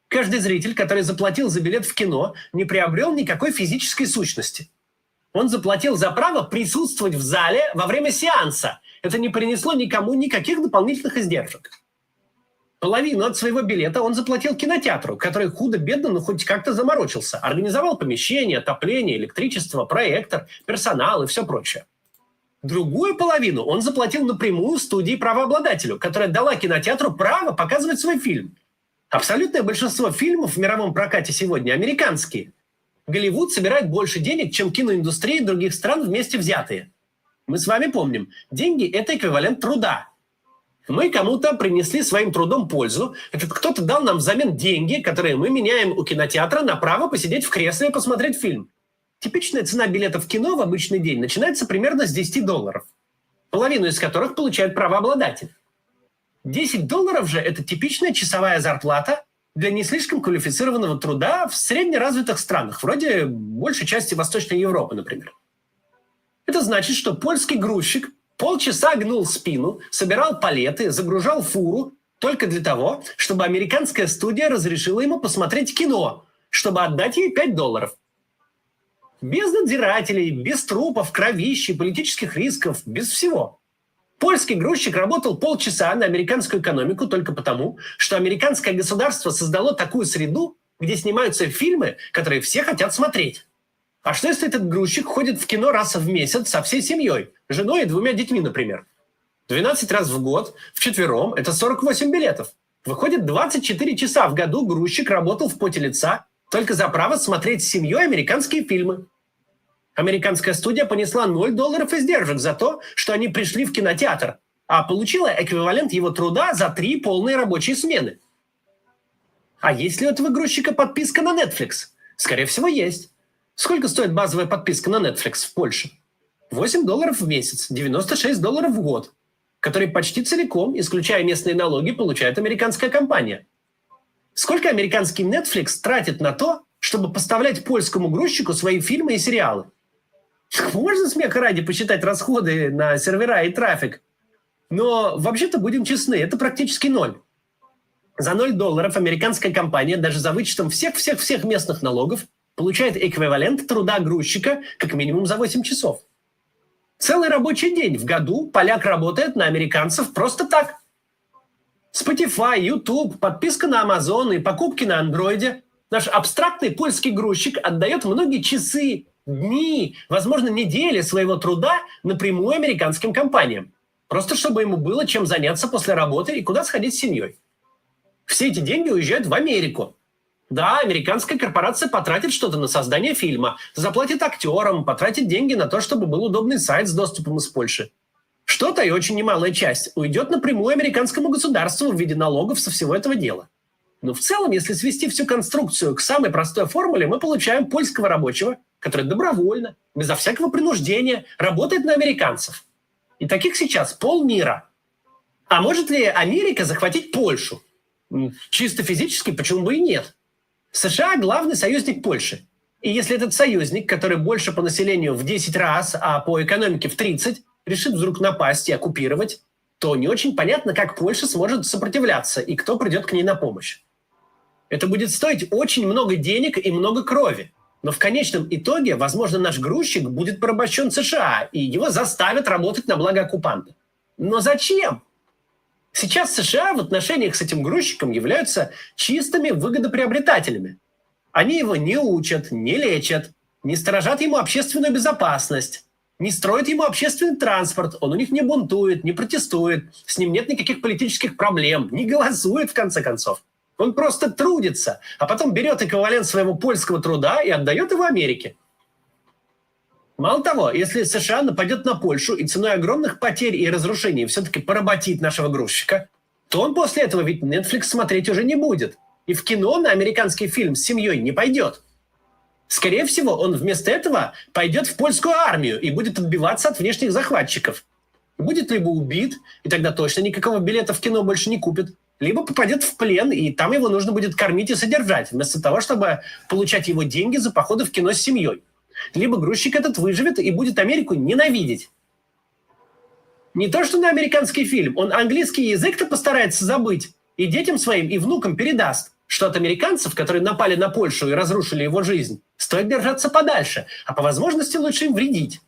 Каждый зритель, который заплатил за билет в кино, не приобрел никакой физической сущности. Он заплатил за право присутствовать в зале во время сеанса. Это не принесло никому никаких дополнительных издержек. Половину от своего билета он заплатил кинотеатру, который худо-бедно, но хоть как-то заморочился. Организовал помещение, отопление, электричество, проектор, персонал и все прочее. Другую половину он заплатил напрямую студии-правообладателю, которая дала кинотеатру право показывать свой фильм. Абсолютное большинство фильмов в мировом прокате сегодня американские. Голливуд собирает больше денег, чем киноиндустрии других стран вместе взятые. Мы с вами помним, деньги – это эквивалент труда. Мы кому-то принесли своим трудом пользу. Этот кто-то дал нам взамен деньги, которые мы меняем у кинотеатра на право посидеть в кресле и посмотреть фильм. Типичная цена билета в кино в обычный день начинается примерно с $10, половину из которых получают правообладатель. $10 же – это типичная часовая зарплата для не слишком квалифицированного труда в среднеразвитых странах, вроде большей части Восточной Европы, например. Это значит, что польский грузчик полчаса гнул спину, собирал палеты, загружал фуру только для того, чтобы американская студия разрешила ему посмотреть кино, чтобы отдать ей $5. Без надзирателей, без трупов, кровищи, политических рисков, без всего. Польский грузчик работал полчаса на американскую экономику только потому, что американское государство создало такую среду, где снимаются фильмы, которые все хотят смотреть. А что если этот грузчик ходит в кино раз в месяц со всей семьей, женой и 2 детьми, например? 12 раз в год, вчетвером, это 48 билетов. Выходит, 24 часа в году грузчик работал в поте лица только за право смотреть с семьей американские фильмы. Американская студия понесла $0 издержек за то, что они пришли в кинотеатр, а получила эквивалент его труда за 3 полные рабочие смены. А есть ли у этого грузчика подписка на Netflix? Скорее всего, есть. Сколько стоит базовая подписка на Netflix в Польше? $8 в месяц, $96 в год, который почти целиком, исключая местные налоги, получает американская компания. Сколько американский Netflix тратит на то, чтобы поставлять польскому грузчику свои фильмы и сериалы? Можно смеха ради посчитать расходы на сервера и трафик, но вообще-то будем честны, это практически ноль. За $0 американская компания даже за вычетом всех местных налогов получает эквивалент труда грузчика как минимум за 8 часов. Целый рабочий день в году поляк работает на американцев просто так. Spotify, YouTube, подписка на Amazon и покупки на андроиде. Наш абстрактный польский грузчик отдает многие часы, дни, возможно, недели своего труда напрямую американским компаниям. Просто чтобы ему было чем заняться после работы и куда сходить с семьей. Все эти деньги уезжают в Америку. Да, американская корпорация потратит что-то на создание фильма, заплатит актерам, потратит деньги на то, чтобы был удобный сайт с доступом из Польши. Что-то, и очень немалая часть, уйдет напрямую американскому государству в виде налогов со всего этого дела. Но в целом, если свести всю конструкцию к самой простой формуле, мы получаем польского рабочего, который добровольно, безо всякого принуждения, работает на американцев. И таких сейчас полмира. А может ли Америка захватить Польшу? Чисто физически, почему бы и нет? США – главный союзник Польши. И если этот союзник, который больше по населению в 10 раз, а по экономике в 30, решит вдруг напасть и оккупировать, то не очень понятно, как Польша сможет сопротивляться и кто придет к ней на помощь. Это будет стоить очень много денег и много крови. Но в конечном итоге, возможно, наш грузчик будет порабощен США, и его заставят работать на благо оккупанта. Но зачем? Сейчас США в отношениях с этим грузчиком являются чистыми выгодоприобретателями. Они его не учат, не лечат, не сторожат ему общественную безопасность, не строят ему общественный транспорт, он у них не бунтует, не протестует, с ним нет никаких политических проблем, не голосует в конце концов. Он просто трудится, а потом берет эквивалент своего польского труда и отдает его Америке. Мало того, если США нападет на Польшу и ценой огромных потерь и разрушений все-таки поработит нашего грузчика, то он после этого ведь Netflix смотреть уже не будет. И в кино на американский фильм с семьей не пойдет. Скорее всего, он вместо этого пойдет в польскую армию и будет отбиваться от внешних захватчиков. Будет либо убит, и тогда точно никакого билета в кино больше не купит, либо попадет в плен, и там его нужно будет кормить и содержать, вместо того, чтобы получать его деньги за походы в кино с семьей. Либо грузчик этот выживет и будет Америку ненавидеть. Не то, что на американский фильм, он английский язык-то постарается забыть и детям своим, и внукам передаст, что от американцев, которые напали на Польшу и разрушили его жизнь, стоит держаться подальше, а по возможности лучше им вредить.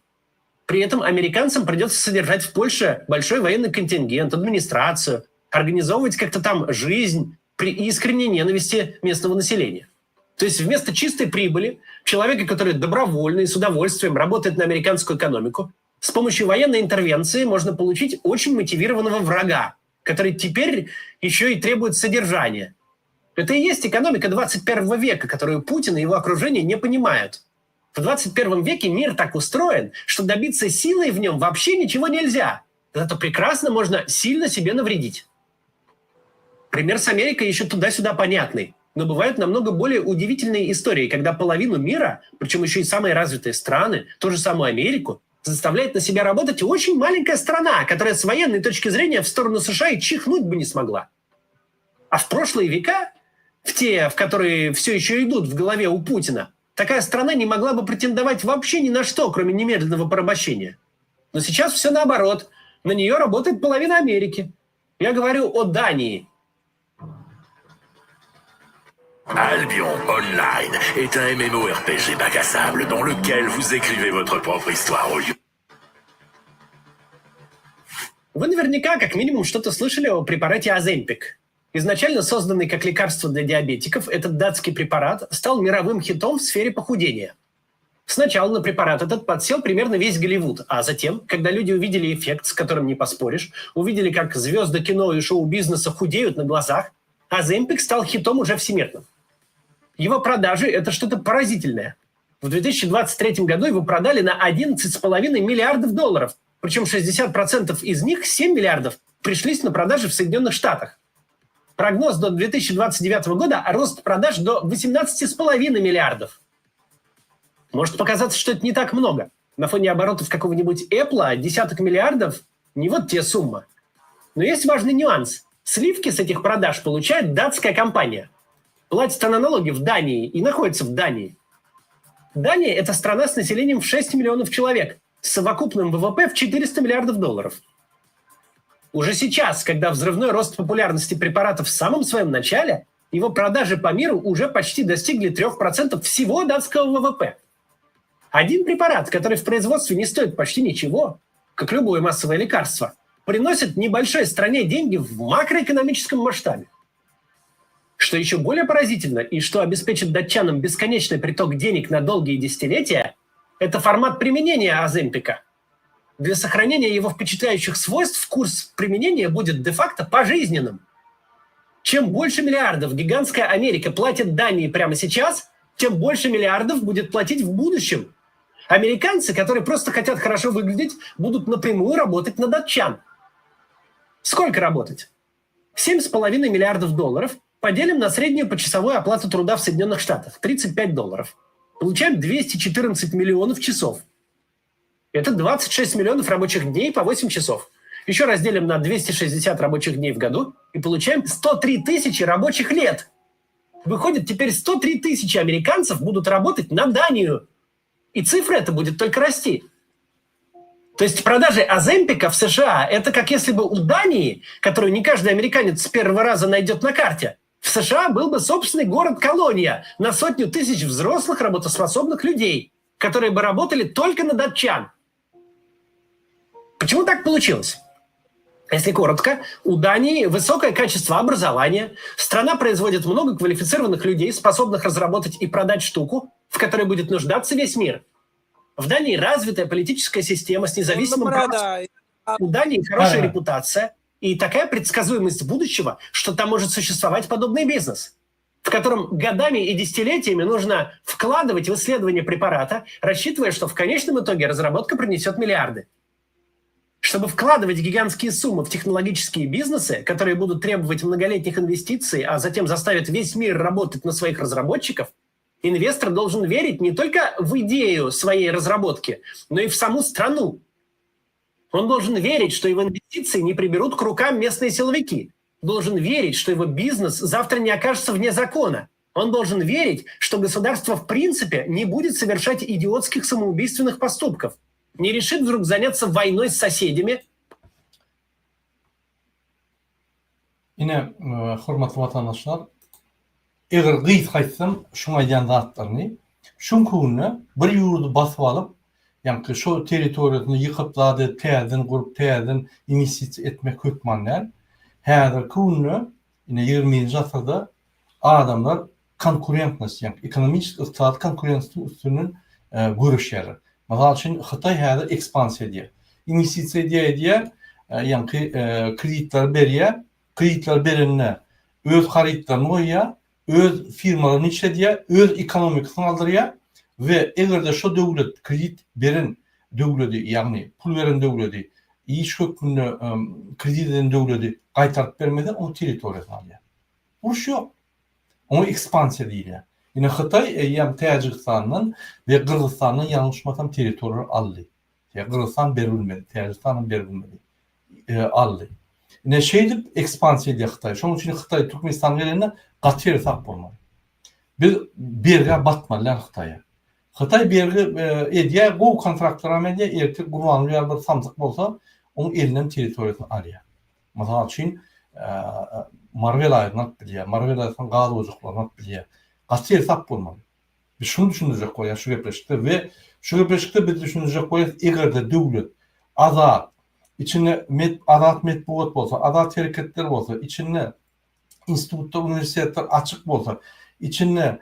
При этом американцам придется содержать в Польше большой военный контингент, администрацию, организовывать как-то там жизнь при искренней ненависти местного населения. То есть вместо чистой прибыли человека, который добровольно и с удовольствием работает на американскую экономику, с помощью военной интервенции можно получить очень мотивированного врага, который теперь еще и требует содержания. Это и есть экономика 21 века, которую Путин и его окружение не понимают. В 21 веке мир так устроен, что добиться силой в нем вообще ничего нельзя. Зато прекрасно можно сильно себе навредить. Пример с Америкой еще туда-сюда понятный. Но бывают намного более удивительные истории, когда половину мира, причем еще и самые развитые страны, ту же самую Америку, заставляет на себя работать очень маленькая страна, которая с военной точки зрения в сторону США и чихнуть бы не смогла. А в прошлые века, в те, в которые все еще идут в голове у Путина, такая страна не могла бы претендовать вообще ни на что, кроме немедленного порабощения. Но сейчас все наоборот. На нее работает половина Америки. Я говорю о Дании. Albion Online est un MMORPG bac à sable dans lequel vous écrivez votre propre histoire au lieu. Вы наверняка как минимум что-то слышали о препарате Ozempic. Изначально созданный как лекарство для диабетиков, этот датский препарат стал мировым хитом в сфере похудения. Сначала на препарат этот подсел примерно весь Голливуд, а затем, когда люди увидели эффект, с которым не поспоришь, увидели, как звезды кино и шоу-бизнеса худеют на глазах, Ozempic стал хитом уже всемирным. Его продажи – это что-то поразительное. В 2023 году его продали на $11,5 миллиардов, причем 60% из них, 7 миллиардов, пришлись на продажи в Соединенных Штатах. Прогноз до 2029 года – рост продаж до 18,5 миллиардов. Может показаться, что это не так много. На фоне оборотов какого-нибудь Apple десяток миллиардов – не вот те сумма. Но есть важный нюанс. Сливки с этих продаж получает датская компания. Платит она налоги в Дании и находится в Дании. Дания – это страна с населением в 6 миллионов человек, с совокупным ВВП в $400 миллиардов. Уже сейчас, когда взрывной рост популярности препаратов в самом своем начале, его продажи по миру уже почти достигли 3% всего датского ВВП. Один препарат, который в производстве не стоит почти ничего, как любое массовое лекарство, приносит небольшой стране деньги в макроэкономическом масштабе. Что еще более поразительно и что обеспечит датчанам бесконечный приток денег на долгие десятилетия, это формат применения Оземпика. Для сохранения его впечатляющих свойств курс применения будет де-факто пожизненным. Чем больше миллиардов гигантская Америка платит Дании прямо сейчас, тем больше миллиардов будет платить в будущем. Американцы, которые просто хотят хорошо выглядеть, будут напрямую работать на датчан. Сколько работать? $7,5 миллиардов поделим на среднюю почасовую оплату труда в Соединенных Штатах – $35. Получаем 214 миллионов часов. Это 26 миллионов рабочих дней по 8 часов. Еще разделим на 260 рабочих дней в году и получаем 103 тысячи рабочих лет. Выходит, теперь 103 тысячи американцев будут работать на Данию. И цифра эта будет только расти. То есть продажи Оземпика в США – это как если бы у Дании, которую не каждый американец с первого раза найдет на карте, в США был бы собственный город-колония на 100 000 взрослых работоспособных людей, которые бы работали только на датчан. Почему так получилось? Если коротко, у Дании высокое качество образования, страна производит много квалифицированных людей, способных разработать и продать штуку, в которой будет нуждаться весь мир. В Дании развитая политическая система с независимым правосудием. У Дании хорошая репутация и такая предсказуемость будущего, что там может существовать подобный бизнес, в котором годами и десятилетиями нужно вкладывать в исследование препарата, рассчитывая, что в конечном итоге разработка принесет миллиарды. Чтобы вкладывать гигантские суммы в технологические бизнесы, которые будут требовать многолетних инвестиций, а затем заставят весь мир работать на своих разработчиков, инвестор должен верить не только в идею своей разработки, но и в саму страну. Он должен верить, что его инвестиции не приберут к рукам местные силовики. Должен верить, что его бизнес завтра не окажется вне закона. Он должен верить, что государство в принципе не будет совершать идиотских самоубийственных поступков, не решит вдруг заняться войной с соседями. Yine hurmatly vatandaşlar, eğer gıyt kaçsam şuna yan zatlarını, şunkunla bir yurdu basıp alıp, yani şu teritoriyasını yıkıpladı, tezin kurup tezin investisiya etmek hükmanlar, hazır kunla yine 20. asırda adamlar konkurentность, yani ekonomik iqtisadi konkurentnosti üstünün görüşleri. Mesela için Xitay hazır ekspansiya ediyor. İnvestisiya ediyor, yani kreditler berenine öz xaritlerini koyuyor, öz firmalarını işlediyor, öz ekonomikasını aldırıyor ve eğer de şu devlet kredit beren devleti, yani pul veren devleti iş hükmünü kredi eden devleti qaytarıp vermeden o territoriyasını alıyor. Uruş yok. Onu ekspansiya değil. Yine Xitay eyyam Tacikistan'ın ve Kırgızistan'ın yanlışmadan territoriyi aldı. Kırgızistan berilmedi, Tacikistan'ın berilmedi. Aldı. Yine şeydi ekspansiya diye Xitay. Şunun için Xitay Türkmenistan'ın yerine katı yeri tak bulmalı. Bir yerge batmalılar Xitay'a. Xitay bir yerge ediye bu kontraktlara medya erkek kurbanlı yer bir samsık bolsa onun elinden territoriyasını alıyor. Mesela için Marvel ayırmak biliyor. Marvel ayırsan gaz ocaklarmak biliyor. Katı yeri tak bulmalı. Biz şunu düşünecek koyar şu gepreşikte ve şu gepreşikte biz düşünecek koyar eğer de devlet azat içine azat metbuat bolsa, azat hareketler bolsa, içine institutlar, üniversiteler açık bolsa, içine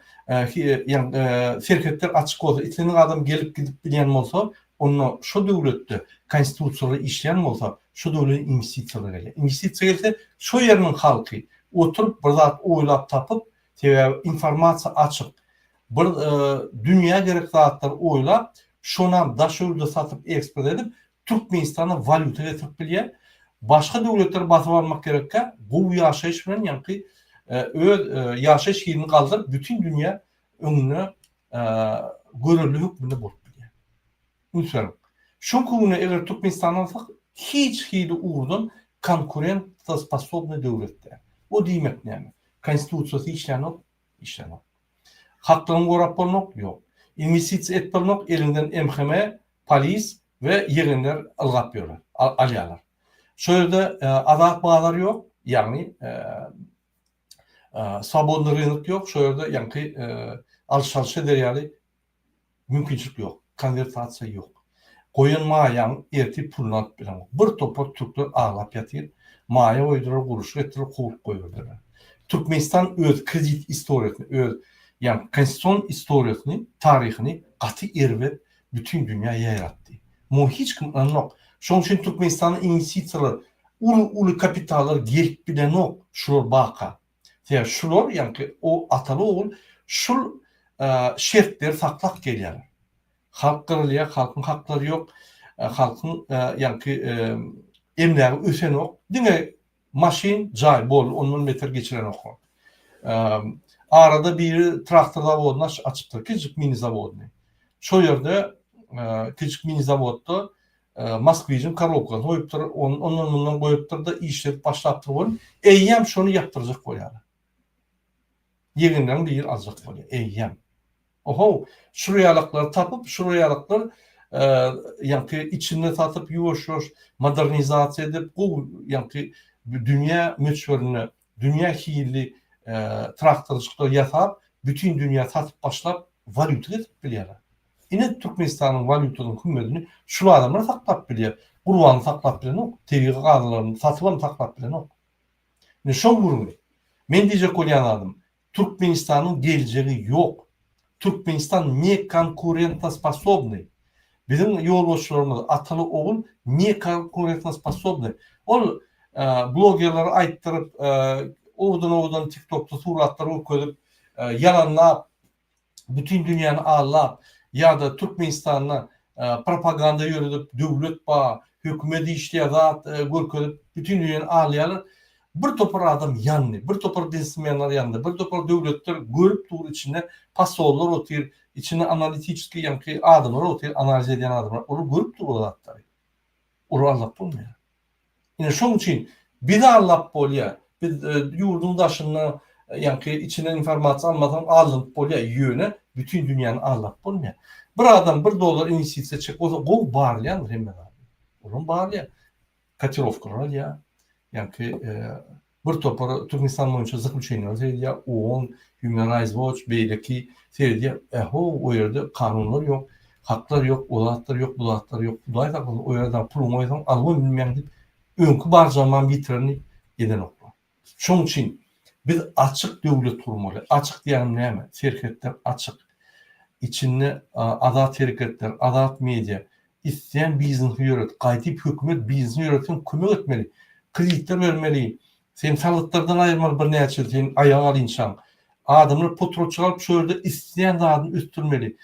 şirketler açık olsa, içine adam gelip gidip bilen olsa, onu şu devlette konstitusiyaları işleyen olsa, şu devletin investisiyaları geliyor. İnvestisiya gelse, şu yerinin halkı oturup bir zat oylap tapıp, informasiya açık. Bir dünya gerek zatlar oylap, şuna daş ürünü satıp eksport edip, Türkmenistan'a valuta getirip biliyor. Başka devletler basıp almak gerekse, bu yaşayış bilen yankı yaşayış yerini kaldırıp bütün dünya önüne görülü hükmünde bulup biliyor. Unutmayalım. Şunkununa eğer Türkmenistan'dan alsak hiç uğurdan konkurent sposobny devletler. O demek yani. Konstitusiyası işleyen yok, işleyen yok. Haklarını korap olmak yok. İnvestisiya etmek elinden MHM, polis ve yerinler ılgap veriyorlar, alıyorlar. Şöyle de azat bağları yok. Yani sabonlu rынок yok. Şöyle de yani alışveriş ederyali mümkünçülük yok. Konvertasiya yok. Koyun mayan erti pulunat bilen. Bir topar Türkler ağlap yatır. Maya oydurar, kuruş getirir, kovuk koyurdular. Türkmenistan öz kredit istoriyasını, öz yani konstitusyon istoriyasını, tarihini katı ervet bütün dünyaya yarattı. Bu hiç kimden yok. Şunun için Türkmenistan'ın investisiyaları, ulu kapitalları gelip bilen yok. Şular baka. Yani şular yani o atalı oğul şu şertleri saklak geliyor. Halk kırılıyor, halkın hakları yok. Halkın yani emleri ösen yok. Dine maşin cay bol, onun metre geçiren yok. Arada bir traktör zavoduna açıptır. Küçük mini zavodunu. Şu yerde küçük mini zavodda Moskvic'in Karlovka'nı koyuptur, ondan koyuptur da işleri başlattır olun. Eyyem şunu yaptıracak koyarı. Yerinden bir yer alacak koyarı. Eyyem. Oho, şurayalıkları tapıp, şurayalıkları yani içinde satıp yuvaş modernizasyon edip, bu yani dünya müçverine, dünya hiyili traktörcükler yatıp, bütün dünya satıp başlayıp valuta edip biliyorlar. Yine Türkmenistan'ın valutanın kıymetini şu adamlar saklap biliyor. Kurbanı saklap bilen yok. TV kanallarını satılanı saklap bilen yok. Yani şu vurgu. Ben diyecek olan adam, Türkmenistan'ın geleceği yok. Türkmenistan ne konkurentоспособный. Bizim yolbaşlarımız atalı oğul ne konkurentоспособный. O blogerleri ayıttırıp oğudan TikTok'ta suratları koyup yalanlayıp bütün dünyanın ağlayıp ya da Türkmenistan'la propaganda yürüdüp devlet bağı, hükümeti işleye zat görkülüp bütün dünyanın ağlayalar. Bir topar adam yandı, bir topar biznesmenler yandı, bir topar devletler görüp dur içinde pasollar otur, içinde analitik yani adamlar otur, analiz eden adamlar. Onu görüp dur o zatları. Onu anlap olmuyor. Yine şunun için bir de anlap oluyor. Bir yurdun daşına yani içinden informasyon almadan alınıp oluyor yöne bütün dünyanın anlap olmuyor. Bir adam $1 investisiya çek, o bağırlayan hemen abi. Onun bağırlayan. Котировкалар ya. Yani bir topara Türkmenistan boyunca zaklучениялар seydiye, OON, Human Rights Watch, beydeki seydiye, o yerde kanunlar yok, haklar yok, olatlar yok, bulatlar yok, bulayı takılır, o yerden pulun oysan, alımı bilmeyen deyip, önkü bar zaman bitirini eden oklar. Şunun için biz açık devlet kurmalı, açık diyelim ne mi? Şirketler açık. İçinde adat hareketler, adat medya, isteyen biznes yönet, kayıtip hükümet biznes yönetim kömek etmeli. Kreditler vermeli. Sen salıtlardan ayırmalı bir ne açıl, sen ayağı al insan. Adamlar potro çıkarıp şöyle isteyen dağını üstürmeli.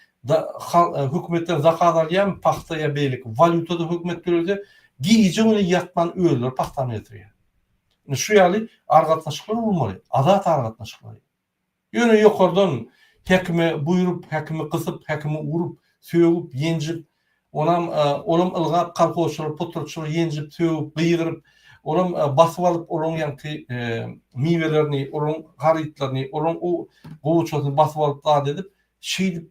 Hükümetler zakat alayan pahtaya beylik. Valutada hükümet görüldü. Giyici onu yatman öğüler paktan getiriyor. Şu yali argatnaşıklar olmalı. Adat argatnaşıklar. Yönü yukarıdan hekime buyurup, hekime kısıp, hekime urup, söğüp, yencip, onam ılgap, kalkoşur, poturçur, yencip, söğüp, gıyırıp, onam basıp alıp, onun yankı meyvelerini, onun haritlerini, onun o kovuçosunu basıp alıp da edip, şeydi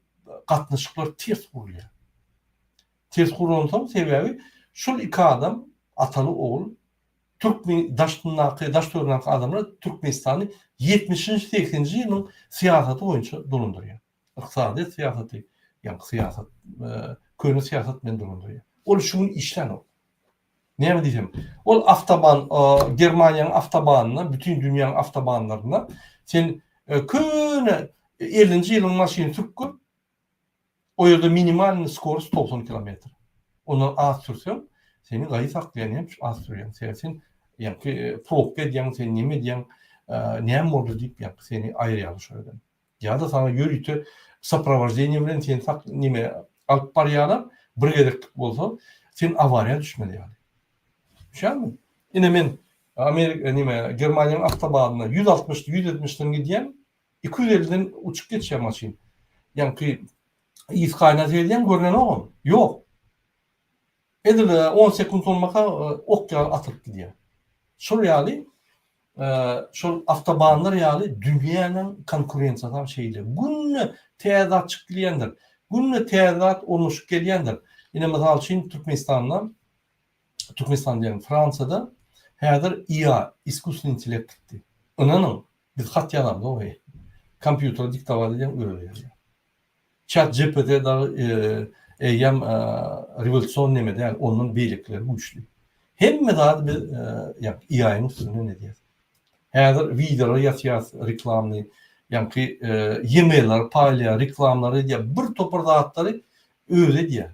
katnaşıklar ters vuruyor. Ters vuruyorsun sebebi, şu iki adam, atalı oğul, Daştörnaki adamlar Türkmenistan'ı 70-80 yılın siyaseti boyunca bulunduruyor. İktisadi siyaseti, yani siyaset, köyünün siyaset men bulunduruyor. Ol şunun işlen o. Ne mi diyeyim? Ol aftaban, Germanya'nın aftabanına, bütün dünyanın aftabanlarına sen köyüne 50. yılın maşini Türk'ü o yerde minimal skoru 90 kilometre. Ondan az sürsen seni gayet saklayan az sürüyen. Sen yani provoke ediyen, sen neme ediyen, neyem oldu deyip seni ayrıyalı şöyle. Ya da sana yürütü sapravajdenye bilen sen neme alıp barıyalar bir gedek olsa sen avariya düşmedi yani. Şey mi? Yine ben Germanya'nın avtobanına 160-170'den gidiyen 250'den uçup geçeceğim maçın. Yani iz kaynat ediyen görünen o. Yok. Edil 10 sekund olmaka okya atıp gidiyor. Şu yani şu avtobanlar yani dünyanın konkurensiyadan şeyle. Günne teyadat çıkıyandır. Günne teyadat olmuş geliyendir. Yine mesela Çin Türkmenistan diyelim Fransa'da herdir IA, iskусственный интеллект gitti. Inanın biz hat yanamda o hey. Kompüter diktava edilen öyle yani. Chat GPT'da eyyam revolüsyon nemede yani onun beylikleri bu üçlü. Hem de daha bir yani IA'nın üstüne ne diyor? Herdir videoları yatıyaz reklamlı yani yemeğler, paylayan reklamları diye bir topar dağıtları öyle diye.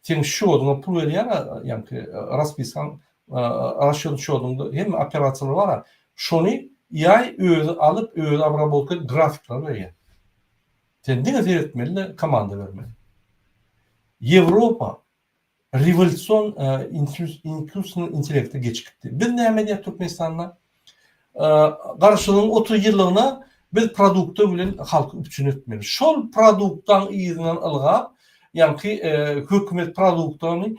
Sen şu oduna pul veriyen yani raspisan araştırın şu odunda hem operasyonu var şunu AI öyle alıp öyle abrabolka grafikler veriyor. Sen dine seyretmeli komanda vermeli. Avrupa revolüsyon inklusyon intelekte geçikti. Biz ne yapacağız Türkmenistan'la? Karşılığın 30 yıllığına biz produktu bilen halkı üçün etmeli. Şol produktan iyinden ılgap, yani hükümet produktunu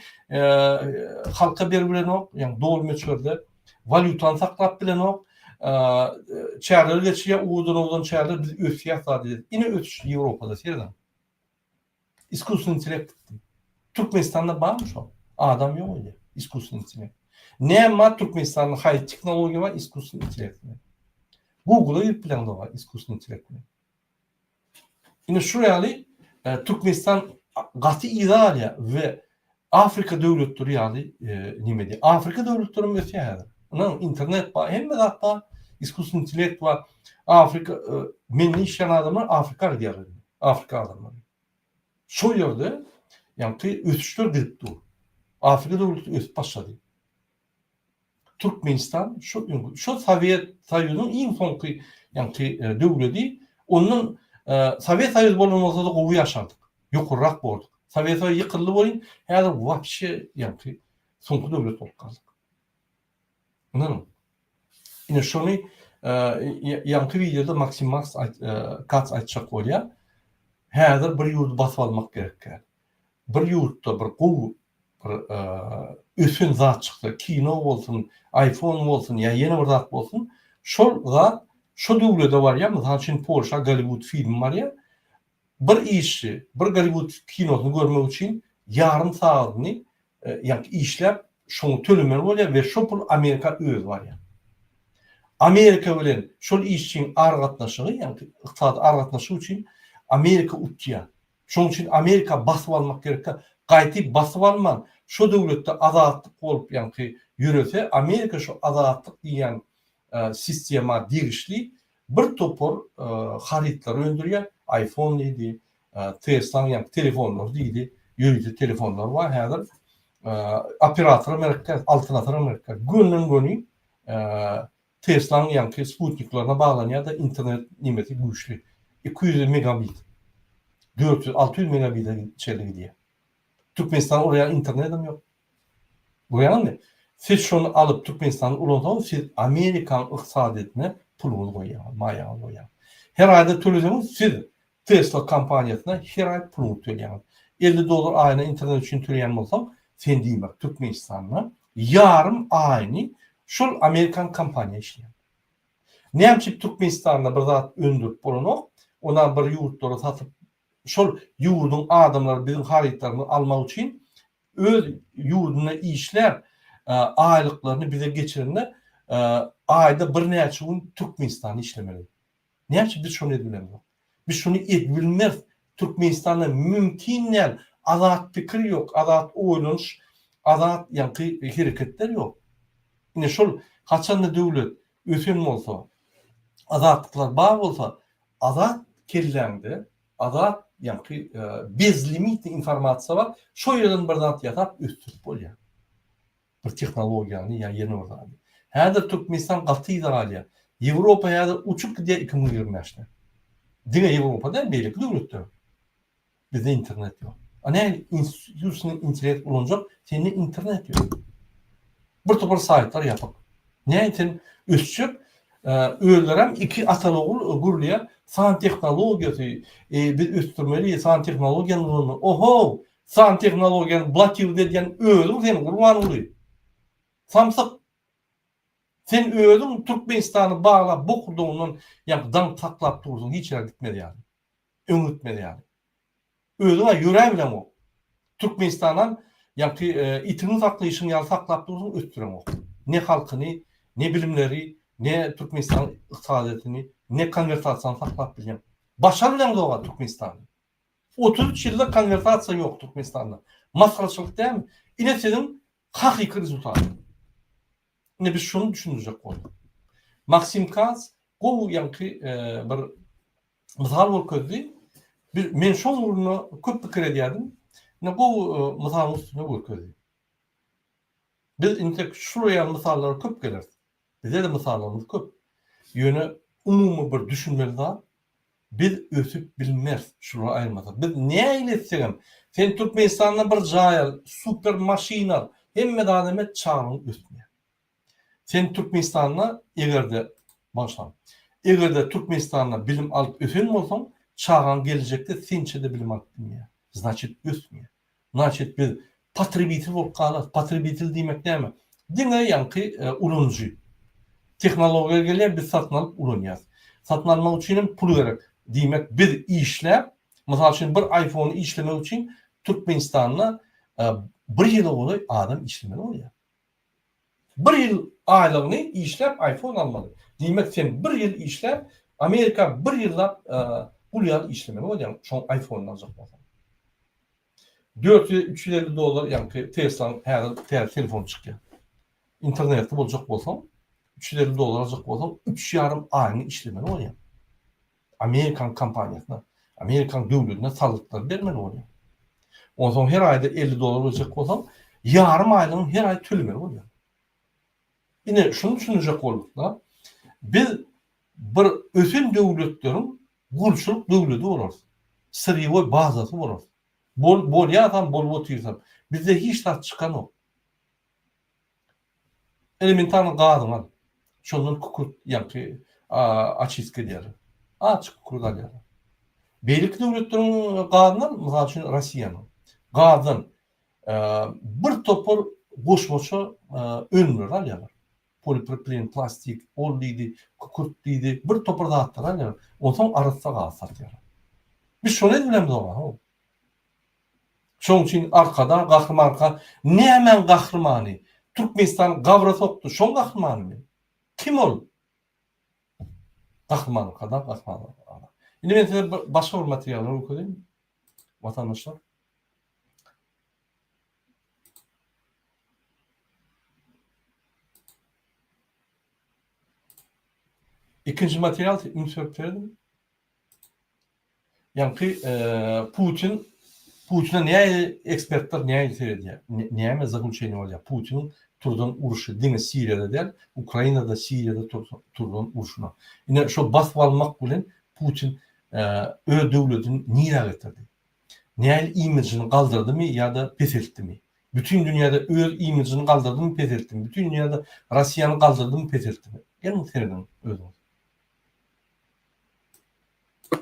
halka berbilen ok, yani doğru meçhörde valutan saklap bilen ok, çağrıları geçiyor, uğudan çağrıları biz ötüye sadece. Yine ötüştü Avrupa'da seyirden. İskусственный intelekt. Türkmenistan'da bağımmış o. Adam yok öyle. İskусственный intelekt. Ne ama Türkmenistan'da hayır teknoloji var, искусственный intelekt. Google'da bir planda var, искусственный intelekt. Yine şuraya Türkmenistan katı İtalya ve Afrika devletleri yani ne diye? Afrika devletleri mesela. Onun internet var, hem de hatta искусственный intelekt var. Afrika milli işleyen adamlar Afrika diyorlar. Afrika adamları. Şu yerde yani ötüşler gitti. Afrika devleti ötüp başladı. Türkmenistan şu Sovyet Soyuzu'nun en son yani devleti onun Sovyet Soyuzu bulunmasa da kovu yaşadık. Yukarırak boğduk. Sovyet Soyuzu yıkıldı boyun her vapşe yani sonku devlet olup kaldık. Anladın? Yine şunu yankı videoda Maxim Max kaç aytacak oluyor. Her bir yurt basıp almak gerek. Bir yurtta bir kovu üstün zat çıktı. Kino olsun, iPhone olsun, ya yeni bir zat olsun. Şu zat, şu devlette var ya, mesela Çin, Polşa, Hollywood film var ya, bir işçi, bir Hollywood kinosunu görmek için yarım saatini yani işlep, şunu tölemeli oluyor ve şu pul Amerika öz var ya. Amerika bilen şu işçinin argatnaşığı, yani iktisadi argatnaşığı için Amerika uçuyor. Şunun için Amerika basıp almak gerek. Gayti basıp alman, şu devlette azatlık olup yani yürüse, Amerika şu azatlık diyen sistema dirişli bir topor haritler öndürüyor. iPhone dedi, Tesla'nın yani telefonlar dedi, yürütü telefonlar var. Herdir operatör Amerika, alternatör Amerika. Günün Tesla'nın yani Sputnik'larına bağlanıyor da internet nimeti güçlü. 200 megabit. 400-600 megabit'e içeri gidiyor. Türkmenistan oraya internetim yok. Bu yani siz şunu alıp Türkmenistan'ı ulaşsanız siz Amerikan iqtisadiyetine pulunuzu koyuyorsunuz, mayağını koyuyorsunuz. Her ayda төлeseniz siz Tesla kampanyasına her ay pulunuzu töleýäňiz. $50 ayına internet için töleýän bolsam, sen diýmek Türkmenistan'a yarım ayını şol Amerikan kampanya işleýär. Näçe Türkmenistan'da bir zat öndürüp bolanyk, ona bir ýurtlara satyp şol ýurdun adamlary bizim haritlaryny almak üçin öz ýurduna işler aylıklaryny bize geçirenler ayda bir näçe gün Türkmenistan'da işlemeli. Näçe biz şunu edilmeliyiz? Biz şunu edilmez. Türkmenistan'da mümkin näl azat fikir yok, azat oýlanyş, azat ýa-da hereketler yok. Ine şol haçanda döwlet ösen bolsa, azatlıklar bar bolsa, azat kelläňde, azat ýa-da bez limit informasiýa bar, şo ýerden bir zat ýatap üstüp bolýar. Bir tehnologiýany ýa ýeni ordan. Häzir Türkmenistan gaty ýa Ýewropa ýa-da uçup gidýär 2025-de. Diňe Ýewropada beýlik döwletler. Bizde internet yok. Anel institusyonyň internet bolanjak, senin internet yok. Bir topar saytlar yapıp. Näçe üstçüp öldürem iki atalogul gurlya san tehnologiýasy biz üstürmeli san tehnologiýany oho san tehnologiýany blokir edýän özüň sen gurban boly. Samsak sen özüň Türkmenistany baglap bokurdugynyň ýa daň taklap dursun hiç ýere gitmedi ýaly. Öňütmedi ýaly. Özüňe ýüreg bilen o. Türkmenistandan ýa-da itini saklaýyşyň ýaly saklap dursun ötdüren o. Ne halkyny, ne bilimleri, ne Türkmenistan iqtisadiyetini, ne konvertasiýany saklap bilýän. Başar bilen doga Türkmenistan. 33 ýylda konvertasiýa ýok Türkmenistanda. Masraçylyk däl, ine senin hakyky rezultat. Ne biz şunu düşündürjek bolýar. Maksim Kaz gowy ýa-da bir mysal bolup gözdi. Men şol uruny köp pikir edýärdim. Ne gowy mysalyň üstüne görkezdi. Biz intek şuraya misallar köp gelir. Bize de misallarımız köp. Yönü umumy bir düşünmeli da biz ösüp bilmez şunu aýrmasak. Biz näme etsem, sen Türkmenistan'da bir jaýal, super maşina, hemme adamy çağın üstüne. Sen Türkmenistan'da egerde başlan. Egerde Türkmenistan'da bilim alıp ösen bolsaň, çağın gelecekde sençe de bilim alıp bilmeýär. Значит, ösmeýär. Значит, biz patribitil bolup galar. Patribitil diýmek näme? Diňe ýa-da ulanyjy. Tehnologiýa gelýär, biz satyn alyp ulanýar. Satyn almak üçin pul gerek. Diýmek biz işläp, mysal üçin bir iPhone işlemek üçin Türkmenistanda bir ýyl boly adam işlemeli bolýar. Bir ýyl aýlygyny işläp iPhone almaly. Diýmek sen bir ýyl işläp Amerika bir ýyllap pul ýaly işlemeli bolýar. Şoň iPhone alacak bolsa. $400-350 ýa-da Tesla'nın her telefon çykýar. İnternetde boljak bolsam $350 alacak bolsam 3,5 aýyny işlemeli bolýar. Amerikan kampaniýasyna, Amerikan döwletine salyklary bermeli bolýar. Ondan her aýda $50 alacak bolsam ýarym aýlygyny her aý tölemeli bolýar. Ine şunu düşünjek bolduk da biz bir ösen döwletleriň gulçuluk döwleti bolar. Sırýy bazasy bolar. Bol ýa-da bol otursam bizde hiç tat çykan ok. Elementarny gazyň şondan kukurt ýa-da açyska diýer. Açyk kukurt diýer. Beýlik döwletleriň gazyny, mysal üçin Rossiýanyň gazyny bir topar goşmaça önler alýar. Polipropilen, plastik, ol diýdi, kukurt diýdi, bir topar zatlar alýar. Ondan arasda gaz satýar. Biz şonu edilmemiz olar. Şoň üçin arkada gahrmanka nämen gahrmany? Türkmenistan gawra sokdy. Şoň gahrmany. Kim ol? Gahrman kada gahrman. Indi men size başga bir materiallar okuýarym. Vatandaşlar. İkinci material insert verdim. Yani Putin'e näme ekspertler näme söýedýär? Näme zaguçyny bolýar? Putin turdan uruşy, diňe Siriýada däl, Ukrainada, Siriýada turdan uruşuna. Ine şo basyp almak bilen Putin öz döwletini nirä getirdi. Näme imijini galdyrdymy ýa-da peseltdimi? Bütün dünyada öz imijini kaldırdım, pethettim. Bütün dünyada Rusya'nı kaldırdım, pethettim. Gelin seriden özünüz.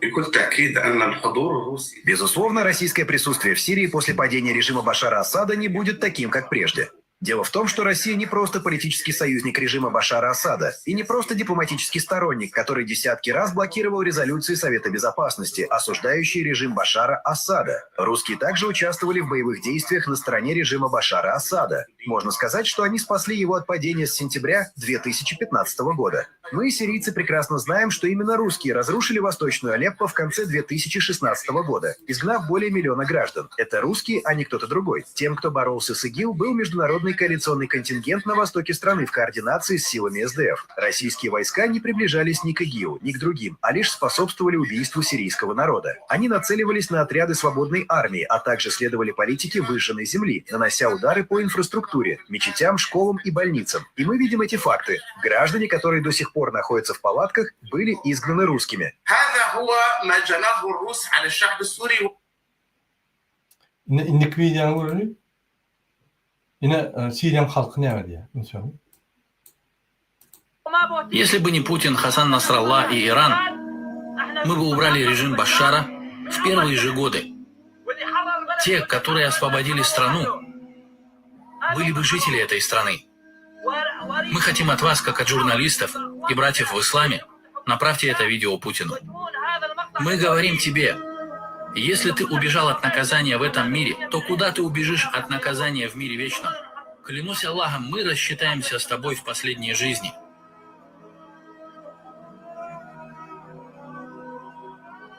بكل تأكيد أن الحضور الروسي Безусловно, российское присутствие в Сирии после падения режима Башара Асада не будет таким, как прежде. Дело в том, что Россия не просто политический союзник режима Башара Асада и не просто дипломатический сторонник, который десятки раз блокировал резолюции Совета Безопасности, осуждающие режим Башара Асада. Русские также участвовали в боевых действиях на стороне режима Башара Асада. Можно сказать, что они спасли его от падения с сентября 2015 года. Мы, сирийцы, прекрасно знаем, что именно русские разрушили Восточную Алеппо в конце 2016 года, изгнав более миллиона граждан. Это русские, а не кто-то другой. Тем, кто боролся с ИГИЛ, был международный коалиционный контингент на востоке страны в координации с силами СДФ. Российские войска не приближались ни к ИГИЛу, ни к другим, а лишь способствовали убийству сирийского народа. Они нацеливались на отряды свободной армии, а также следовали политике выжженной земли, нанося удары по инфраструктуре, мечетям, школам и больницам. И мы видим эти факты. Граждане, которые до сих пор находятся в палатках, были изгнаны русскими. هذا هو ما جناه الروس على الشعب السوري. İndik videonu görelim. Yine Siriyan halkı ne var diye. Если бы не Путин, Хасан Насралла и Иран, мы бы убрали режим Башара в первые же годы. Те, которые освободили страну, были бы жители этой страны. Мы хотим от вас, как от журналистов и братьев в исламе, направьте это видео Путину. Мы говорим тебе, если ты убежал от наказания в этом мире, то куда ты убежишь от наказания в мире вечном? Клянусь Аллахом, мы рассчитаемся с тобой в последней жизни.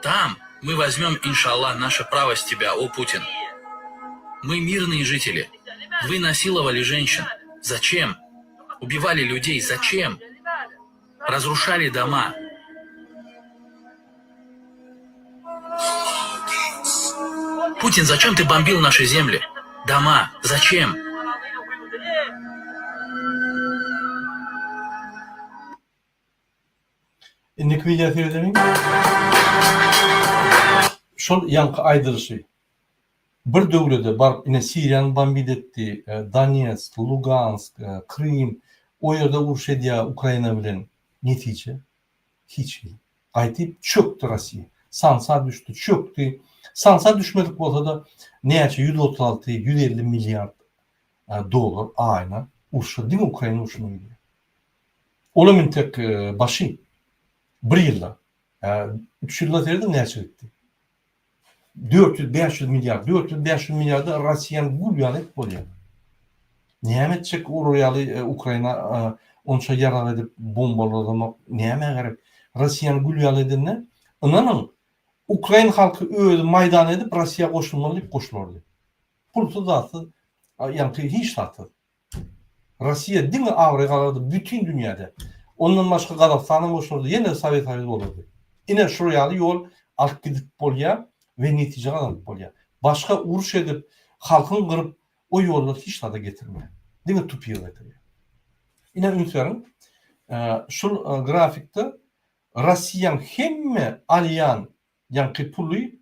Там мы возьмем, иншаллах, наше право с тебя, о Путин. Мы мирные жители. Вы насиловали женщин. Зачем? Убивали людей. Зачем? Разрушали дома. Путин, зачем ты бомбил наши земли? Дома. Зачем? İndik videonu seyredelim. Şol yankı aydırışı. Bir döwlede barıp ine Siriýany bombard etdi, Donetsk, Lugansk, Krym, o ýerde uruş edýär Ukraina bilen. Netije hiç değil. Gaýtyp çöktü Rossiýa. Sansa düştü, çöktü. Sansa düşmedik bolsa da näçe 136-150 milyar dolar aýna uruşa, diňe Ukraina uruşuna gidiyor. Olamen tek başı bir ýylda 3 ýylda terdi näçe gitti? 400-500 milyar da Rossiýany gulýan etip bolýar. Näme etjek orýaly Ukraina onça yarar edip bombalamak näme gerek? Rossiýany gulýan edende inanın Ukraina halkı özü maydan edip Rossiýa goşulmaly diýip goşulardy. Pulsuz zatı ýa-ni hiç zatı. Rossiýa diňe agry galardy bütün dünýäde. Ondan başga Gazakstana goşuldy, ýene Sowet Soýuzy boldy. Ine şurýaly ýol alyp gidip bolýar we netije alyp bolýar. Başga uruş edip halkyny gyryp o ýolları hiç tada getirmeýär. Diňe tupýa getirýär. Ine ünslerin şol grafikde Rossiýanyň hemme alýan ýa-ni puly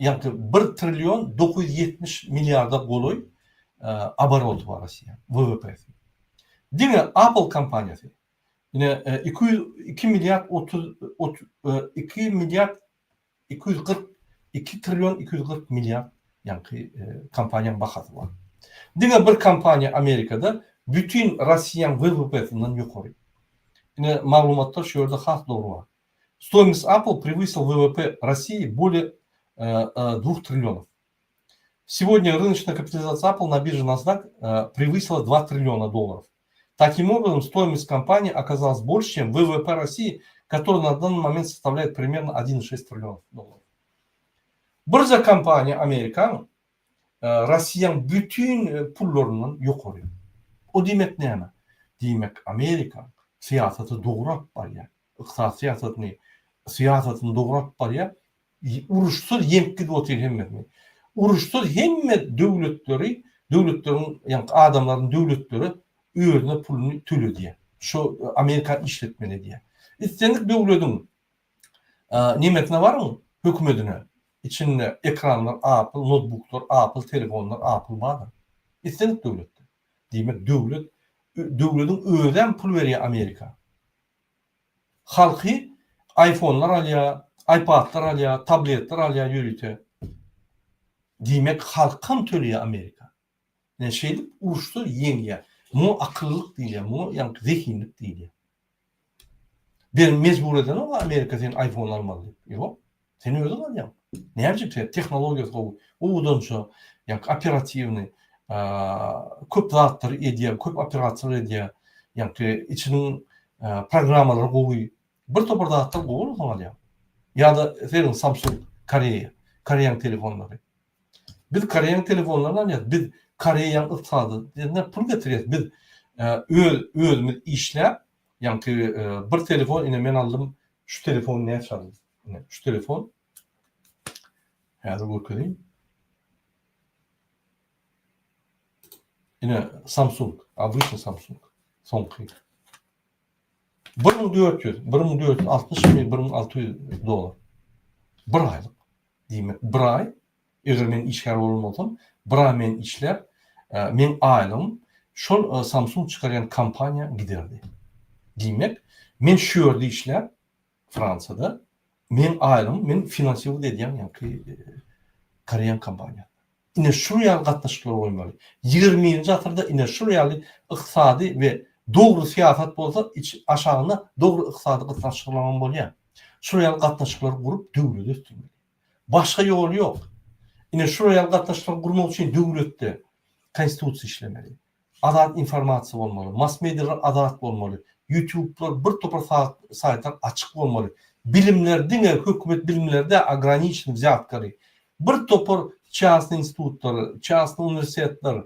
ýa-ni 1 trilyon 970 milyarda goloy оборот var Rossiýa WWP'si. Diňe Apple kompaniýasy ine 2 trilyon 240 milyar ýa-ni kompaniýanyň bahasy var. Diňe bir kompaniýa Amerikada bütün Rossiýanyň WWP'sinden ýokary. Ine maglumatlar şu ýerde has dogry var. Стоимость Apple превысила ВВП России более 2 триллионов. Сегодня рыночная капитализация Apple на бирже NASDAQ превысила 2 триллиона долларов. Таким образом, стоимость компании оказалась больше, чем ВВП России, который на данный момент составляет примерно 1,6 триллионов долларов. Биржа компания Amerikan Rossiýanyň bütün pullarından ýokary. O demek näme? Demek Amerika siýasaty dograp barýar. Iqtisad siýasatyny dograp barýar. Uruşsuz ýemkid otyr hemme. Uruşsuz hemme döwletleriň ýa-ni adamlaryň döwletleri özüne pulunu töledýär. Şu Amerika işletmeli diye. İstendik döwletiň nimetine barmy? Hökümetine. içinde ekranlar Apple, notebooklar, Apple telefonlar, Apple var. İstedik devletde. Demek devletin öden pul veriyor Amerika. Halkı iPhone'lar alıyor, iPad'lar alıyor, tabletler alıyor yürütüyor. Demek halkın tölüyor Amerika. Ne şeylik uçtu yeniye. Bu akıllılık değil ya, bu yani zehinlik değil ya. Bir mecbur eden o Amerika senin iPhone almalı. Yok. Seni öyle var ya. Ne yapacak? Teknolojisi o. Odan sonra yani operatifini köp zatları ediyor, köp operatör ediyor. Yani içinin programmaları koyuyor. Bir topar zatlar koyuyor mu ya? Ya da senin Samsung, Koreyan telefonları. Biz Koreyan telefonlarından ya biz Koreyan ıksadı. Ne pul getiriyoruz? Biz özümüz işler. Yani bir telefon yine ben aldım. Şu telefonu ne çaldım? Şu telefon. Hadi bakayım. Yine Samsung. Обычный Samsung. Son 1460 mı 1600 dolar. Bir aylık. Demek bir ay. Eğer men işler olmasam, bir ay men işler, men aylım, şol Samsung çıkaran kampanya giderdi. Demek, men şöyle işler Fransa'da, men aylım, men finansiyo dediğim yani Koreyan kampanya. Yine şuraya katlaşıklar olmalı. 20. asırda yine şuraya iqtisadi ve doğru siyaset olsa aşağına doğru iqtisadi katlaşıklar olmalı. Şuraya katlaşıklar kurup devleti üstürmeli. Başka yolu yok. Yine şuraya katlaşıklar kurmak için devlette konstitusiya işlemeli. Adalet informasiya olmalı. Mass medyalar adalet olmalı. YouTube'lar bir topar saytlar açık olmalı. Bilimler, dine hükümet bilimlerde ограниченный взяткары. Bir topar частный institutları, частный üniversiteler,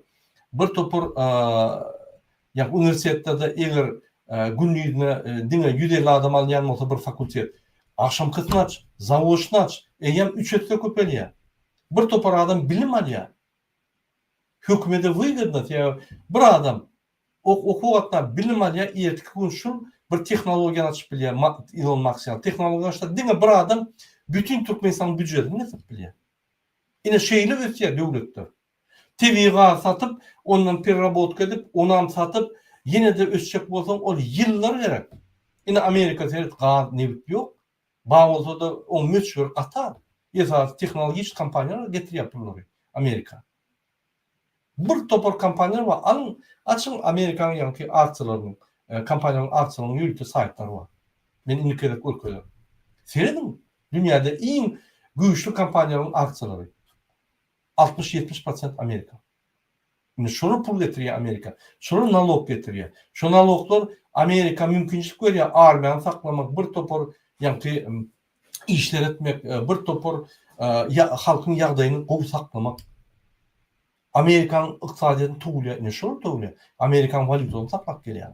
bir topar yani üniversitelerde eğer günlüğüne dine 150 adam alyan olsa bir fakültet. Akşam kısmını aç, zavuçunu aç. Eğer ücretle köpeliyor. Bir topar adam bilim alıyor. Hükümete выгодно ya bir adam okuvatlar bilim alıyor, eğitik konuşun bir teknoloji açıp biliyor. Elon Musk yani teknoloji açtı. Dine bir adam bütün Türkmenistan büdjetini ne tutup biliyor. Yine şeyli ötüyor devletler. TV'ga satıp, ondan переработка edip, ondan satıp, yine de ötecek olsan o yıllar gerek. Yine Amerika seyret gaz nevit yok. Bağolsa da o meşhur Katar. Esas teknolojik kampanyalar getir yapılıyor Amerika. Bir topar kampanyalar var. Alın, açın Amerikan yani artçılarının, kampanyanın artçılarının yürütü saytları var. Ben indikerek ülkeler. Seyredin. Dünyada en güçlü kampanyaların artçıları. 60-70% Amerika. Yani şunu pul getiriyor Amerika. Şunu nalog getiriyor. Şu naloglar Amerika mümkünlük veriyor. Armiyanı saklamak, bir topar yani işler etmek, bir topar halkın yağdayını kovu saklamak. Amerikan iqtisadiyatını tuğuluyor. Ne şunu tuğuluyor? Amerikan valutasını saklak geliyor.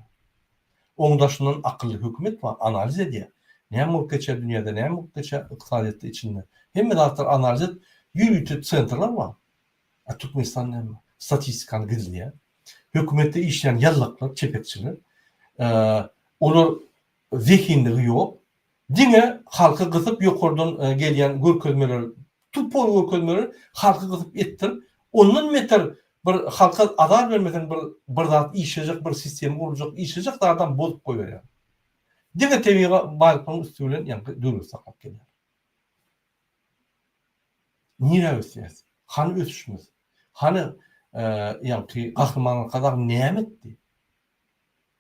Onda şundan akıllı hükümet var. Analiz ediyor. Ne mülkçe dünyada, ne mülkçe iqtisadiyatta içinde. Hem de dağıtlar analiz et. Yürütü centerlar var. Türkmenistan'da statistikanı gizliyor. Hükümette işleyen yallaklar, çepekçiler. Onlar zihinliği yok. Dine halkı kızıp yukarıdan gelen görkezmeler, tupol görkezmeler halkı kızıp ettir. Onun meter bir halka adar vermeden bir zat işleyecek, bir sistem olacak, işleyecek da adam bozup koyuyor. Dine TV'ye bağlıkların üstüyle yani dürü sakak geliyor. Niye ötüyoruz? Hani ötüşmüz? Hani yani kahramanlar kadar nimetti?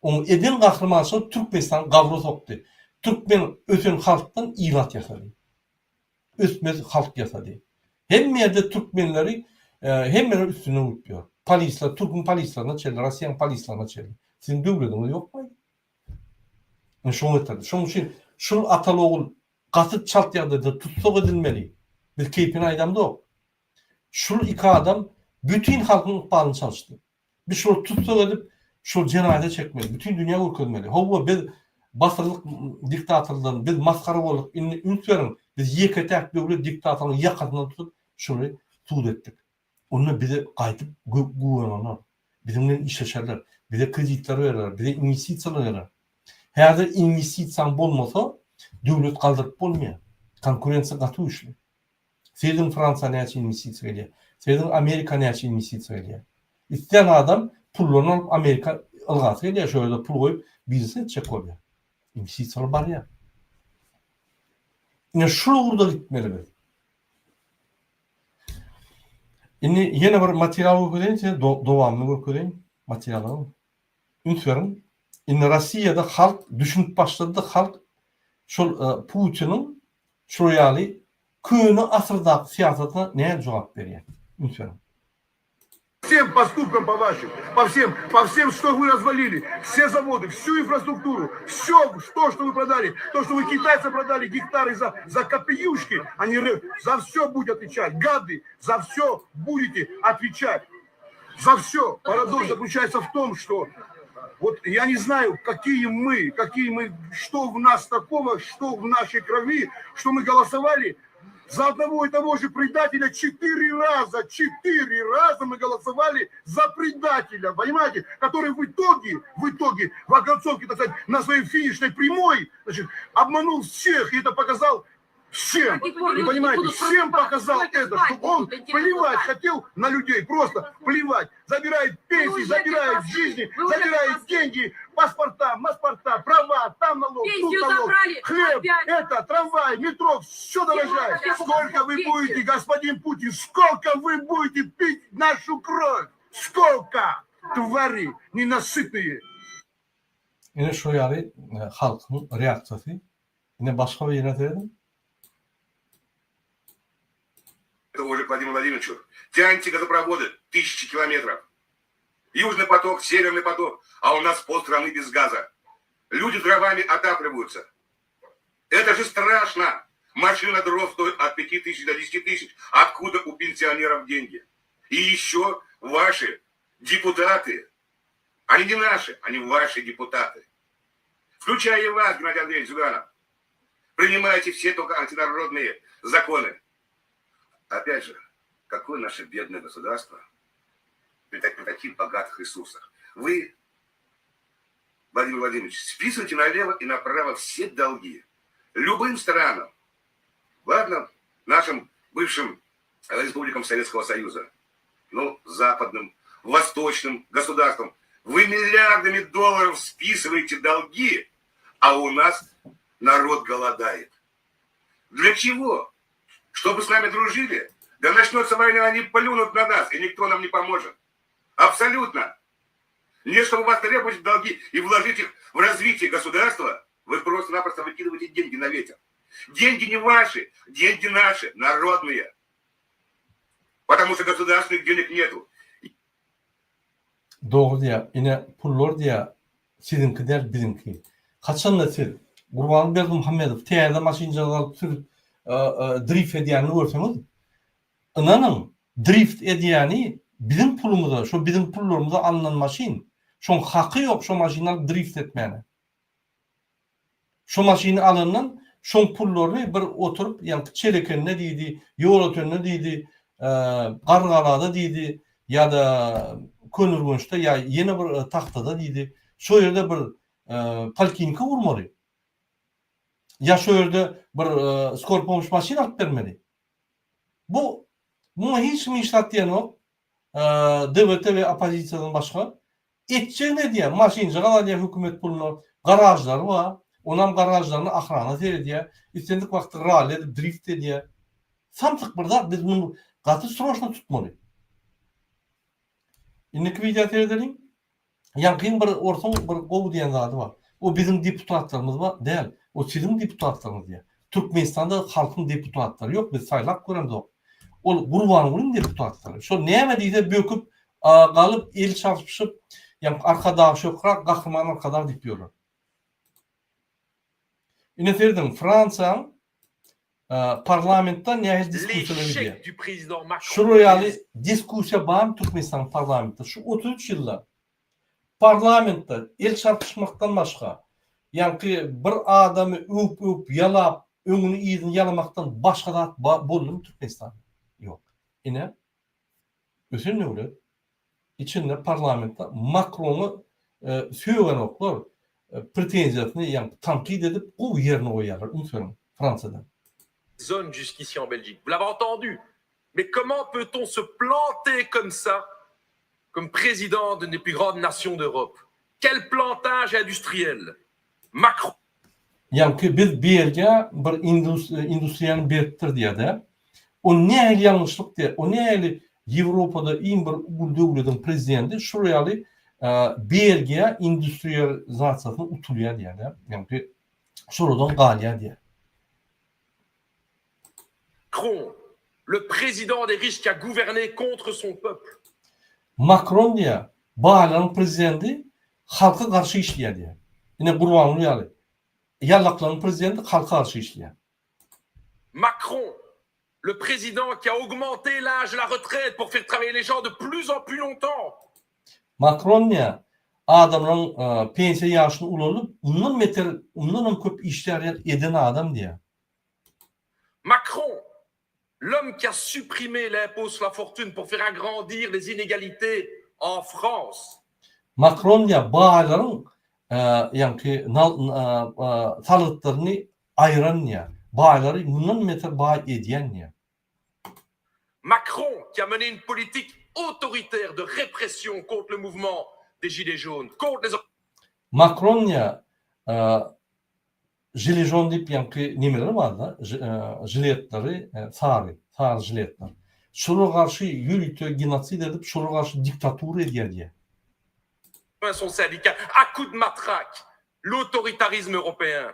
Onu edin kahramansı Türkmenistan kavru soktu. Türkmen ötün halktan ilat yasadı. Ötmez halk yasadı. Hem yerde Türkmenleri hem yerde üstüne uçuyor. Polisler, Türk'ün polislerine çeldi, Rusya'nın polislerine çeldi. Sizin devletiniz yok mu? Yani şunu etti. Şunun için şu atalı oğul kasıt çalt yerde tutsak edilmeli. Bir keyfine aydamda yok. Şu iki adam bütün halkın ıkbalını çalıştı. Bir şunu tutsak edip şu cenayete çekmeli. Bütün dünya ülkölmeli. Hava biz basırlık diktatörlerden biz maskara olduk. Ümit verin. Biz yeketek devlet diktatörünün yakasından tutup şunu tuğd ettik. Onu bize kayıtıp güvenanlar. Bizimle işleşerler. Bize kreditler verirler. Bize investisiyalar verirler. Her de investisiyan olmasa devlet kaldırıp olmuyor. Konkurensiya katı işli. Seydin Fransa näçe investisiýa gelýär. Seydin Amerika näçe investisiýa gelýär. İsteýän adam pullarını alıp Amerika ılgasy gelýär, şöyle pul goýup biznes etjek bolýar. Investisiýalar bar ýa. Ine şu urda gitmeli biz. Ine ýene bir material göreýin, dowamly göreýin materialy. Ünsüyorum. Ine Rossiýada halk düşünüp başlady, halk şol Putinin şu ýaly köni asyrdaky siýasatyna näme jogap berýär? Ünsüyorum. Всем поступкам по вашим, по всем, что вы развалили, все заводы, всю инфраструктуру, все, что вы продали, то, что вы китайцам продали гектары за копеюшки, они за все будете отвечать, гады, за все будете отвечать, за все. Парадокс заключается в том, что вот я не знаю, какие мы, что в нас такого, что в нашей крови, что мы голосовали за одного и того же предателя 4 раза мы голосовали за предателя, понимаете, который в итоге, в оконцовке, так сказать, на своей финишной прямой, значит, обманул всех, и это показал всем. Вы понимаете, всем показал это, что он плевать хотел на людей, просто плевать. Забирает пенсии, забирает жизни, забирает деньги, паспорта, права, там налог, тут налог, хлеб, это, трамвай, метро, все дорожает. Сколько вы будете, господин Путин, сколько вы будете пить нашу кровь? Сколько, твари ненасытные? Ine şu ýaly halkyň reaksiýasy. Ine başga bir ýere dedim. Уже к Владимиру Владимировичу. Тяньте газопроводы 1000 километров. Южный поток, Северный поток, а у нас полстраны без газа. Люди дровами отапливаются. Это же страшно. Машина дров стоит от 5000 до 10 тысяч. Откуда у пенсионеров деньги? И еще ваши депутаты. Они не наши, они ваши депутаты. Включая и вас, Геннадий Андреевич Зюганов. Принимаете все только антинародные законы. Опять же, какое наше бедное государство при таких богатых ресурсах? Вы, Владимир Владимирович, списываете налево и направо все долги. Любым странам. Ладно, нашим бывшим республикам Советского Союза. Ну, западным, восточным государствам. Вы миллиардами долларов списываете долги, а у нас народ голодает. Для чего? Чтобы с нами дружили? Да начнется война, они плюнут на нас, и никто нам не поможет. Абсолютно. Не чтобы вас требовать долги и вложить их в развитие государства, вы просто-напросто выкидываете деньги на ветер. Деньги не ваши, деньги наши, народные. Потому что государственных денег нету. Doğru diye, yine pullar diye sizinki der bizimki. Kaçan da siz, Gurban Berdimuhamedov, teyada maşincalar alıp sürüp drift edýänini görseňiz, inanın, drift edýäni bizim pulumyza, şu bizim pullarymyza alınan maşin, şoň haky ýok şu maşinalar drift etmäne. Şu maşiny alandan şoň pullary bir oturup, ýani çelekenine diýdi, ýol ötünde diýdi, gargalada diýdi, ýa-da Könürgünçde ya yeni bir tahtada diýdi. Şu ýerde bir polkinka urmaly. Ya şu ýerde bir skor pomoş maşina alyp bermeli. Buna hiç mi işlat diýen ok? DWT we opozisiýadan başga etjek ne diýen? Maşinja galadyň hökümet pulunu, garajlar var. Onam garajlaryny ahrana serediýär. Üstendik wagty rally edip drift edýär. Samtyk birda biz bunu gaty sroşna tutmaly. İnneki video seyredelim. Yankın bir ortaň bir gowy diýen zady var. O bizim deputatlarymız var, däl. O sizin deputatlarınız diýär. Türkmenistanda halkyň deputatlary ýok, biz saýlap göremdik. Ol Gurbanyň deputatlary. Şo näme diýse böküp galyp el çarpyşyp, ýa-ni arkada şokrak gahrman kadar diýip ýörler. Ine seyredim, Fransa parlamentda näme diskussiýalary diýär. Şuraya diskussiýa bar Türkmenistan parlamentda. Şu 33 ýylda parlamentda el çarpyşmakdan başga, ýani bir adamy öp ýalap, öňüni ýygyny ýalamakdan başga da boldy Türkmenistan. Ýok. Ine ösen näle? İçinde parlamentda Macrony söýgen oklar pretenziýasyny ýani tankid edip o ýerine goýarlar. Unsur Fransada. zones jusqu'ici en Belgique. Vous l'avez entendu. Mais comment peut-on se planter comme ça, comme président d'une des plus grandes nations d'Europe? Quel plantage industriel! Macron. Yani biz Belgiya bir industriyani beripdir diýdi. O nähili ýalňyşlyk diýär. O nähili Ýewropada iň bir ulu döwletiň prezidenti şurýaly Belgiya industrializasiýasyny utulýar diýär. Yani şuradan galýar diýär. Macron, le président des riches qui a gouverné contre son peuple. Macron diýär, baýlaryň prezidenti halka garşy işleýär diýär. Ine gurbanly ýaly. Ýallaklaryň prezidenti halka garşy işleýär. Macron, le président qui a augmenté l'âge de la retraite pour faire travailler les gens de plus en plus longtemps. Macron diýär, adamlaryň pensiya ýaşyny ulanyp, undan köp işler eden adam diýär. Macron, l'homme qui a supprimé l'impôt sur la fortune pour faire agrandir les inégalités en France. Macron diýär, baýlaryň salytlaryny aýran diýär. Baýlary bundan meter baý edýän diýär. Macron qui a mené une politique autoritaire de répression contre le mouvement des Gilets jaunes, contre les... Macron diýär, Gilet jaune diýip nimeler bar da, jiletleri, sarı jiletler. Şolara garşy ýürütýär, genosid edip, şolara garşy diktatura edýär diýär. Son syndicat à coup de matraque, l'autoritarisme européen.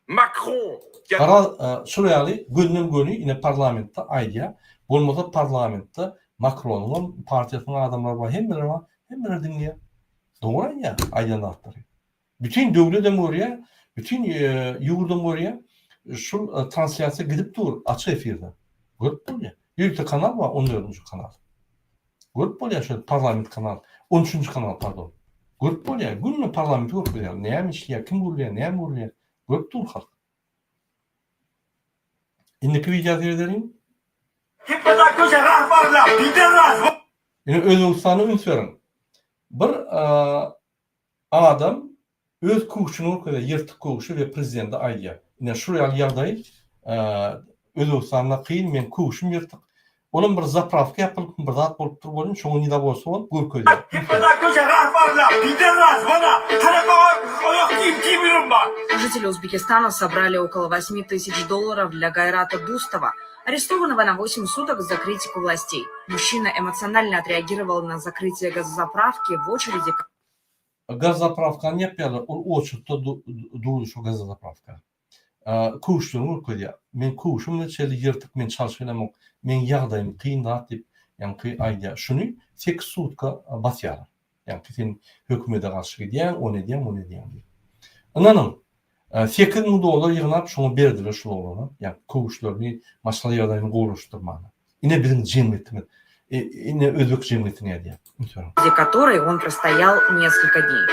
Macron qui a... Şuraya gündem günü yine parlamentde aýdýar. Bolmasa parlamentde Macron'un partiýasynyň adamlary bar, hemmeler dinleýär. Dogry ýa, aýdanatdyr. Bütün döwlet demorýa, bütün ýurt demorýa şu translasiýa gidip dur, açyk efirde. Görüp bolýar. Ýurtda kanal bar, 14-nji kanal. Görüp bolýar şu parlament kanal, 13-nji kanal pardon. Görüp bolýar, günne parlament görüp bolýar. Näme işleýär, kim bolýar, näme bolýar. Görüp dur halk. Indiki video ederim. Yani Özbekistan'ı ünsörün. Bir adam öz kuşunu kadar yırtık kuşu ve prezidenti aýdýar. Yani şuraya ýagdaý Özbekistan'da kıyın, men kuşum yırtık. Onun bir zapravka yapılıp bir zat bolup dur bolýan, şoňa nida bolsa bol görkezýär. Жители Узбекистана собрали около $8000 для Гайрата Дустова, арестованного на 8 суток за критику властей. Мужчина эмоционально отреагировал на закрытие газозаправки в очереди. Газозаправканы ýapýarlar, ol oçurtda durdy şu gazozapravka. Kuşluny görýär. Men kuşum çeli ýyrtyk, men çalşylamam, men ýagdaýym kyndat diýip, ýani aýdýar. Şuny 8 sutka basýar. Ýani sen hökümete garşy gidýän, onu edýän. Ananyň $8,000 ýygnap şoňa berdiler şu oglana. Ýani kuşlaryny maşgal ýagdaýyny gowruşdurmagy. Ine birin jemgyýetini, ine özbek jemgyýetini edýär. Ради которой он простоял несколько дней.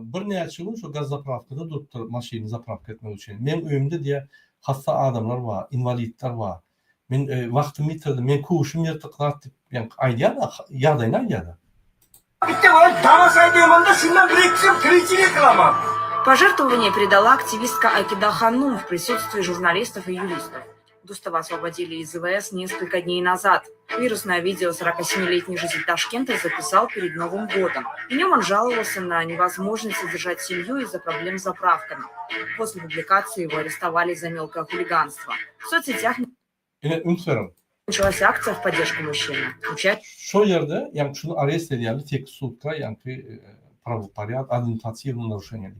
Bir näçe gün şu gazzapravkada durupdyr, maşyny zapravka etmek üçin. Men öýümde diýe hassa adamlar bar, invalidler bar. Men wagtymy ýitirdim, men kuşum ýyrtyklar diýip, ýani aýdýar da, ýagdaýyny aýdýar. Пожертвование передала активистка Акида Ханум в присутствии журналистов и юристов. Дустова освободили из ИВС несколько дней назад. Вирусное видео 47-летний житель Ташкента записал перед Новым годом. В нем он жаловался на невозможность содержать семью из-за проблем с заправками. После публикации его арестовали за мелкое хулиганство. В соцсетях началась акция в поддержку мужчины. Şu yerde, yani şunu arrest edildi tek sutka, yani pravopariat, administrativne narушение.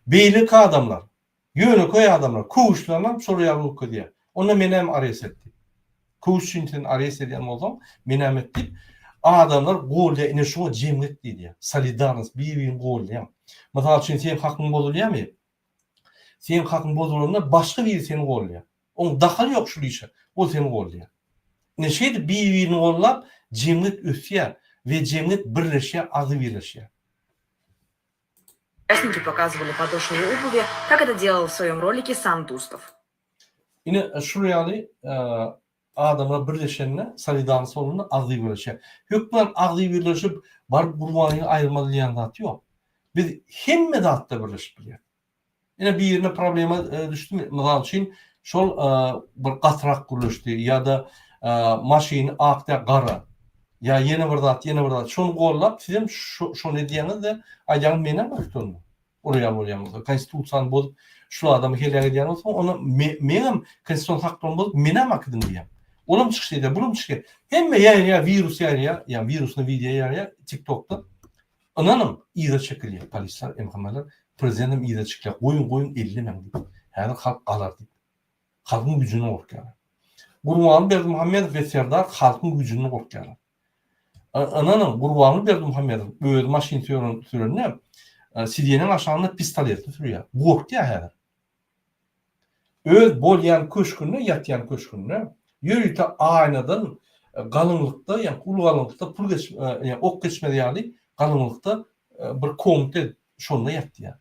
Beylik adamlar, yönü koy adamlar, kuşlarla soruya hukuk diye. Onu menem arrest etti. Kuş için arrest edilen olsam menem etti. Adamlar golde ine şuna cemiyet diye. Solidarnost, bir gol diye. Mesela için senin hakkın bozuluyor mu? Senin hakkın bozulduğunda başka biri senin gol diye. Onun dahil yok şu işe. O senin gol diye. Ne şeydi birini gollap cemiyet ötüyor ve cemiyet birleşiyor, adı birleşiyor. Участники показывали подошву обуви, как это делал в своем ролике сам Дустов. Yine şuraya adamlar birleşenine solidarny soluna agdy birleşe. Hökmen agdy birleşip bar Gurwanyny aýyrmalyýan zat ýok. Biz hemme zatda birleşip bilýär. Ine bir ýerine problema düşdü. Mysal üçin şol bir gatrak gürleşdi ýa-da maşyny akda gara ya yeni bir zat şonu gollap sizem şonu diýeniz de aýagyň mene bakdyň. Oraya bolýan. Konstitusiýany bozup şu adamy helak edýän bolsa onu menem konstitusiýal hakkym bolup mene makdym diýen. Olam çykşyda, bulum çyky. Hemme ýa virus ýa virusny video ýa TikTokda ananım ýa çekilýär polisler, emhameler prezidentim ýa çykýar. Goýun 50 men diýip. Häzir halk galar diýip. Halkyň güjüne gorkýar. Gurwany Berdimuhammedow we Serdar halkyň güjüne gorkýar. Ananın Gurwany Berdimuhammedow öz maşyn sürene Sidiyenin aşağında pistolet sürüyor. Gorkýar häzir. Öz bolýan köşkünde, ýatýan köşkünde ýörüte aýnadan galyňlykda, ýa ulu galyňlykda pul ok geçmedi ýaly galyňlykda bir komite şonda ýatdy.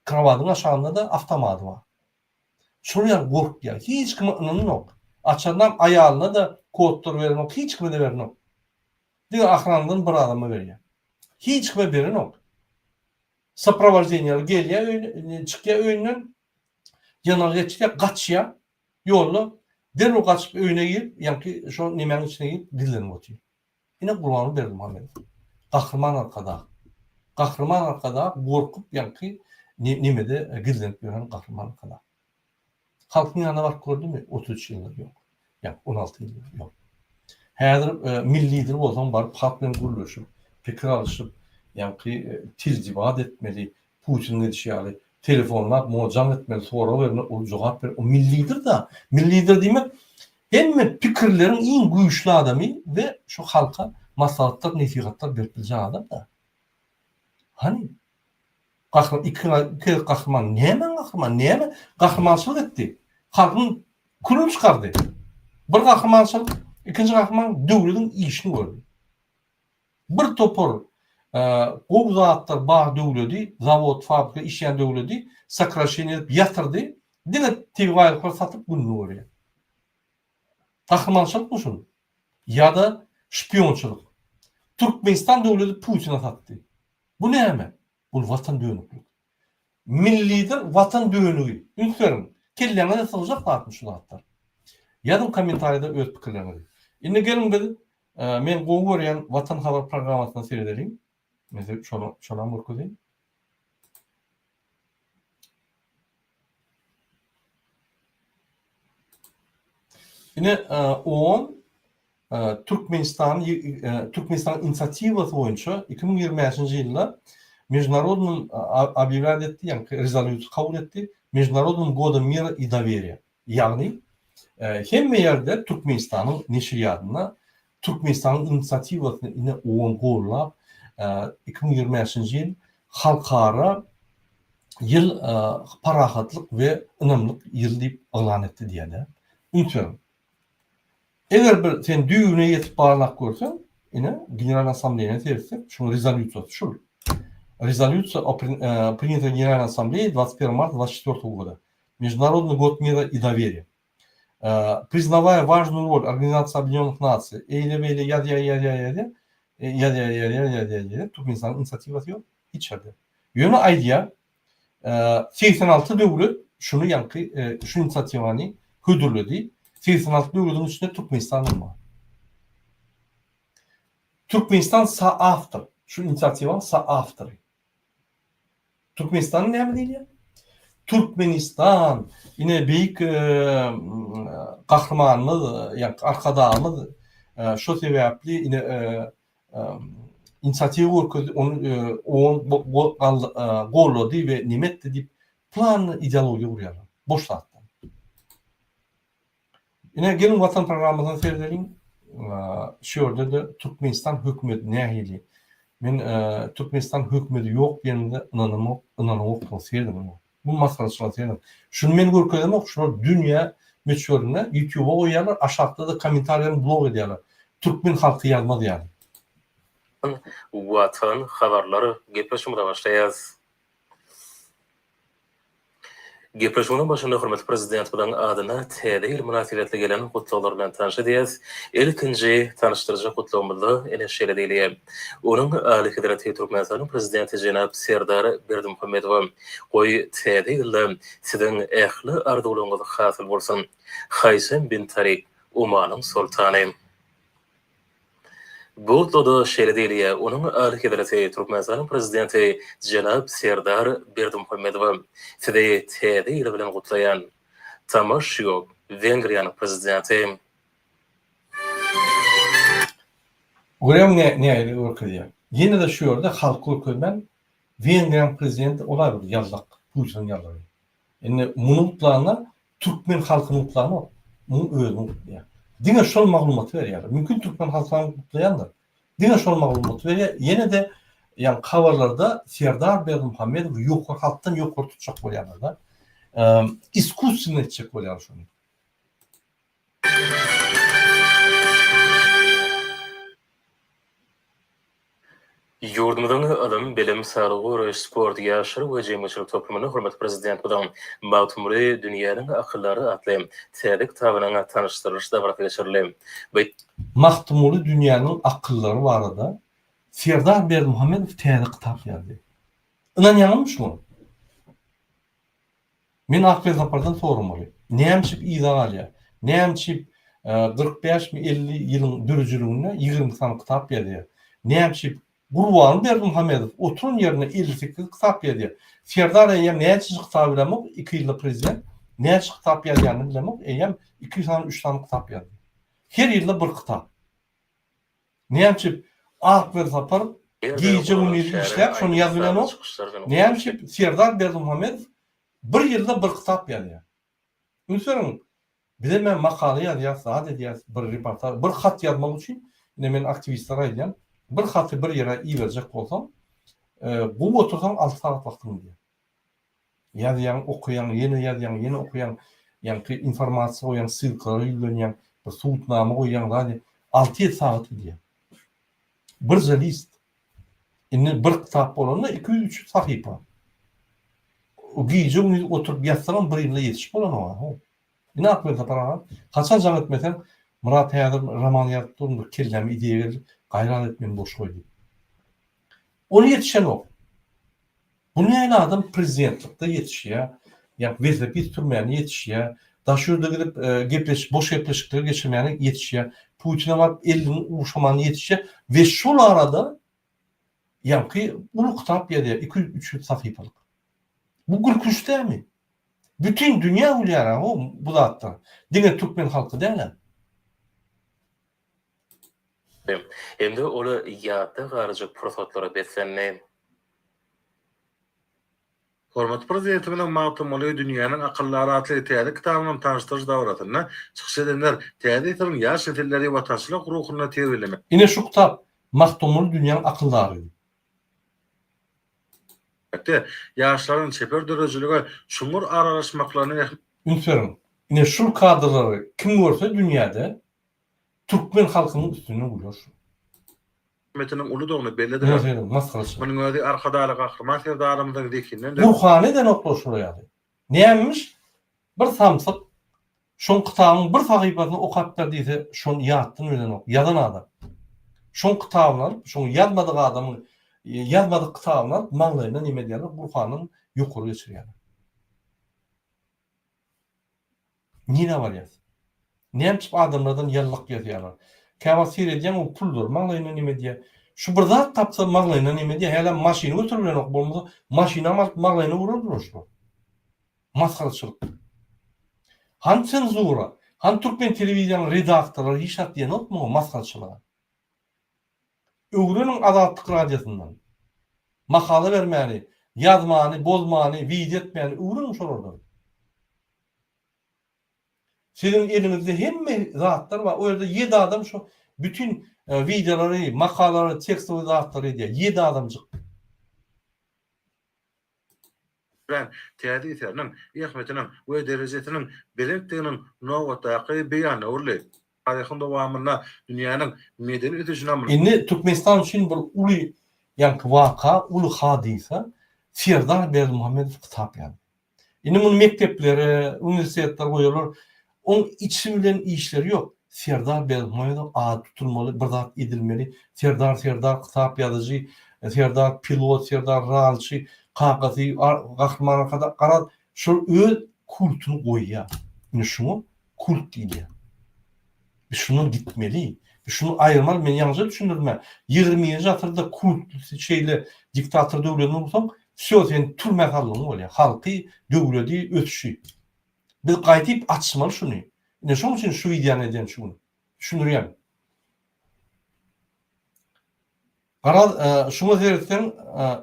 Krawatyň aşağında da avtomat bar. Şolýar gorkýar. Hiç kim ynanok. Açandan aýalyna da kodlar berenok, hiç kime de berenok. Diňe ahrandan bir adama berýär. Hiç kime berenok. Сопровождение gelýär, çykýar öýünden ýanyna geçýär, gaçýar, ýolda derhal gaçyp öýüne girip, ýa-ki şo nimeň içine girip dillenip otýar. Ine Gurwany Berdimuhammedow. Gahrman arkada gorkup ýa-ki nimede gizlenip ýören gahrman arkada. Halkyň ýanyna barıp gördümi? 33 ýyl ýok. Ýa 16 ýyl ýok. Häzir millidir bolsam barıp halk bilen gürleşip, pikir alışyp ýa-ki tiljibat etmeli, Putin'e dişýäli, telefonlar mojam etmeli, sonra berme, o jogap ber. O millidir da, millidir diýmek hemme pikirleriň iň güýçli adamy we şu halka maslahatlar, nesihatlar berip bilýän adam da. Hani iki gahrman näme gahrmançylyk etdi? Halkyň kulun çykardy. Bir gahrmançylyk, ikinji gahrman döwletiň işini gördü. Bir topor o zatlar bar döwleti, zavod, fabrika, işleyen döwleti sakrasheniýa edip ýatyrdy. Dine tewaýlyk satyp bunu görýär. Gahrmançylyk bu şol. Ýa-da şpionçylyk. Türkmenistan döwleti Putin'e satdy. Bu näme? Bu watan dönüklik. Millidir watan dönügi. Ünslerim. Kelleňe de sylajak batmış şu zatlar. Ýazym kommentarda öz pikirlerini. Indi gelin biz men goýan Watan habar programasyny seyredelim. Mesela şonan görkezýän. Ine Türkmenistan inisiatiwasy boýunça 2025-nji ýylda международным объявляет etdi, yani rezolüsiýa kabul etdi. Международным годом мира и доверия. Yani hemme ýerde Türkmenistanyň neşriýatyna Türkmenistanyň inisiatiwasyny ine oň gollap 2025-nji ýyl halkara ýyl parahatlyk we ynamlyk ýyl diýip elan etdi diýende. Ünsün. Eger bir sen düýüne ýetip barlak görsen, ine General Assembleýine tersek, şu rezolüsiýa şu. Резолюция принята Генеральной Ассамблеей 21 марта 2024 года. Международный год мира и доверия. Признавая важную роль Организации Объединенных Наций, Türkmenistan inisiativası yok. İçeride. Yönü aydiya 86 devlet şunu yankı, şu inisiativani hüdürledi. 86 devletin içinde Türkmenistan'ın var. Türkmenistan sağ-after. Şu inisiativan sağ-after'ı. Türkmenistan'ın ne mi değil ya? Türkmenistan yine büyük kahramanımız, yani arkadağımız şu sebeple yine inisiativ onu golladı ve nimet edip planlı ideoloji vuruyorlar. Boş saatten. Yine gelin vatan programımızdan seyredelim. Şurada da Türkmenistan hükümeti nehili. Men Türkmenistan hükümeti yok yerinde inanmak seyredim. Bu masalası seyredim. Şunu men görkezem, şunu dünya meçhuruna YouTube'a koyarlar, aşağıda da komentarlarını blog ediyorlar. Türkmen halkı yazmadı yani. Vatan haberleri gepleşmeye başlayız. Gepreşmanın başında hürmetli prezident bilen adyna täze münasibetli gelen kutlular bilen tanışdyýys. İlkinji tanıştyrjak kutlawymyzda ene şeýle diýilýär. Onuň Ali Hedrati Türkmenistanyň prezidenti Jenap Serdar Berdimuhammedow goý täze ýylda siziň ähli arzuwlaryňyz hasyl bolsun. Haysem bin Tarik Umanyň sultany. Bu da şeýle diýilýär. Onuň Ali Hedrati Türkmenistanyň prezidenti Jenap Serdar Berdimuhammedow sizi täze ýyl bilen gutlaýan Tamoşyok Wengriýanyň prezidenti. Görem ne örküdýär. Ýene de şu ýerde halk örküden Wengriýanyň prezidenti olabilir ýazlak, Putin ýazlak. Ene munutlarına Türkmen halkynyň plany, muny özüň ýa. Diňe şol maglumaty berýär. Mümkin Türkmen halkyny gutlaýandyr. Diňe şol maglumaty berýär. Ýene de ýa habarlarda Serdar Berdimuhammedow ýokary halkdan ýokary tutjak bolýar da. Iskussywny etjek bolýar şonu. Yurdumuzun adam bilim, sağlığı, sport, yaşar ve cemiyetçilik toplumuna hürmetli prezident bilen Mawtumry dünýäniň akyllary atly täze kitabyny tanıştyrýyş dabraty geçirildi. Mawtumly dünýäniň akyllary barada Serdar Berdimuhammedow täze kitap ýazdy. Inan ýanymyşmy? Men akıl zapardan sormaly. Näçip izah alýar? Näçip 45-50 ýylyň dürüjlüğüne 20 san kitap ýazdy. Näçip Gurban Berdimuhammedow oturun yerine 58 kitap ýazdy. Serdar eýem näçe kitap bilemek 2 ýylda prezident, näçe kitap ýazýanyny bilemek eýem 203 san kitap ýazdy. Her ýylda bir kitap. Näçip akıl zapar giýje uny işläp şonu ýazýan. Näçip Serdar Berdimuhammedow bir ýylda bir kitap ýazýar. Ünsürün bile men makale ýazýar, sady ýaz, bir reportaj, bir hat ýazmak üçin men aktivistler aýdýan. Bir haty bir ýere iýerjek bolsam, bu otursam 6 saat wagtym diýär. Ýazýan, okuyan, ýene okuyan, ýa-ni informasiýa goýan, sylkary ýüzlenýän, bir suwtnama goýan, ýani 6 saat diýär. Bir list. Indi bir kitap bolanda 200-300 sahypa. O giýje uny oturup ýazsam bir ýylda ýetişip bolan. Ine aklı zapar. Haçan jam etmesen Murat Häzir roman ýazdypdyr, kellem ideýa geldi. Gayret etmeyin boş koydu. Onu yetişen o. Bu ne adam prezidentlikte yetişiyor. Yani vazifesi türmeyeni yetişiyor. Da şurada gidip boş gepleşikleri geçirmeyeni yetişiyor. Putin'e var elinin uğuşamanı yetişiyor. Ve şu arada yani ki ulu kitap yazıyor. 200-300 sayfalık. Bu gülküş değil mi? Bütün dünya ulyara bu da hatta. Dine Türkmen halkı değil mi? Endi ola ýatda garajak prosotlara beslenme. Hormatly prezident bilen Mawtumly dünýäniň akyllary atly täze kitabyny tanıştyrjy dawratyna çykyş edenler täze ýetirin ýaş nesilleri watançylyk ruhuny terbiýelemek. Ine şu kitap Mawtumly dünýäniň akyllary. Ýaşlaryň çeper dörejeligi şuňur aralaşmaklaryny ünsürün. Ine şu kadrlary kim görse dünýäde Türkmen halkynyň üstüne gülür. Metiniň uly dogny bellidir. Maskarası. Munyň özi arkadaly gahrman serdarymyzyň dekinden Burhane de noktaşylaýdy. Nämiş? Bir samsyk şoň kitabyň bir sahypasyny okap berdiýse, şoň ýatdyn ölen ok, ýadan adam. Şoň kitabyny, şoň ýazmadyk adamyň ýazmadyk kitabyny maňlaýynda nime diýerler? Burhanyň ýokary geçirýär. Nine var ýaz. Näçip adamlardan ýallyk ýazýarlar. Käwasir edýän o puldur, maňlaýyna nime diýär? Şu bir zat tapsa maňlaýyna nime diýär? Hela maşyna götürülen ok bolmasa, maşyna maňlaýyna urulur şu. Maskarçylyk. Han senzura, han Türkmen telewiziýanyň redaktorlary hiç hat diýen okmy maskarçylyga. Öwreniň Azatlyk radiosyndan makala bermäni, ýazmany, bozmany, video etmäni öwreniň şolardan. Sizin elinizde hemme zatlar var. O yerde 7 adam şu bütün videoları, makalaları, tekstli zatları ediyor. 7 adamcık. Ben täze ýetiriniň, ähmetiniň we derejetiniň belentdiginiň nowatdaky beýany urly. Taryhyň dowamyna dünýäniň medeni ötüşine Indi Türkmenistan üçin bir uly ýanky waka, uly hadisa Serdar Berdimuhammedow kitap ýazdy. Indi bunu mektepleri, üniversiteler koyuyorlar. Onun içi bilen işleri yok. Serdar Berdimuhamedov ad tutulmalı, birdat edilmeli. Serdar kitap yazıcı, Serdar pilot, Serdar ralçı, kagazy, gahramana kadar qaral şu öz kultunu goýýar. Indi şunu kult diýilýär. Biz şunu gitmeli. Şunu ayrılmalı. Men ýalňyş düşündirme. 20-nji asyrda kult şeýle diktator döwletini bolsaň, şo sen türme galyň bolýar. Halky döwleti ötüşi. Biz gaýtyp açmaly şunu. Ine şoň üçin şu ideýany eden şunu. Düşünürýär. Garal şunu dersen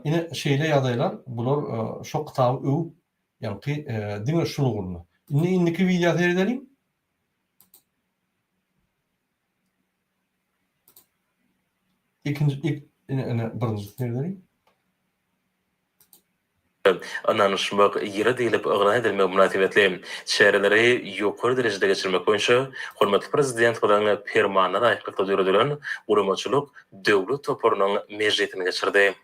ine şeýle ýagdaýlar, bular şo kitaby öwüp, ýani diňe şunu gurma. Indiki video seyredelim. Birinci seyredelim. Anlaşmak yeri deyilip ıgna edilme münasebetli şehirleri yukarı derecede geçirmek boyunca hurmatly prezident bilen fermanlara aýkyrykda döredülen urumçylyk döwlet toporunun mejlisine geçirdi.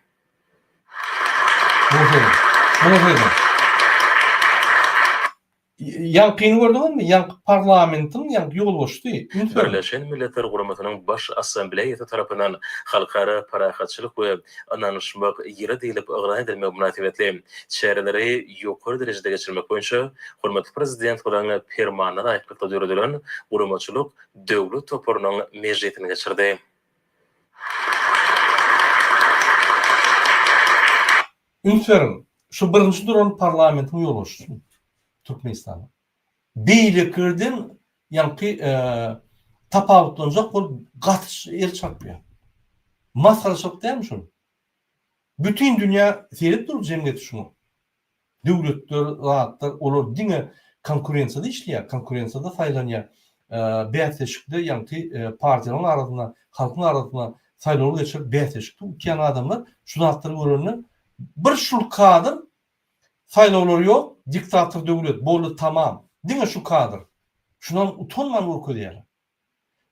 Ýalkyny gördüňizmi? Ýanky parlamentin ýanky ýol boşdy. Birleşen Milletler Guramatynyň baş assambleýasy tarapyndan halkara parahatçylyk we anlaşmak yeri deyilip ıgna edilme münasebetli şehirleri yukarı derecede geçirmek boyunca hurmatly prezident bilen fermanlara aýkyrykda döredülen urumçylyk döwlet toporunun mejlisine geçirdi. Ünferin, şu birinci duran parlamentin ýol boşdy. Türkmenistan. Beýlekirden ýanky tapawutlanjak bol gatış el çapýar. Masaraçyk däme şunu. Bütün dünýä seyrep dur jemgyýet şunu. Döwletler, zatlar olar diňe konkurensiýada işleýär, konkurensiýada saýlanýar. Bäteşikde ýanky partiýalaryň arasyna, halkyň arasyna saýlaw geçip bäteşikde uçan adamlar şu zatlary görýärler. Bir şul kadr saýlawlar ýok, diktator döwlet boldy tamam. Diňe şu kadr. Şundan utanman urkudyar.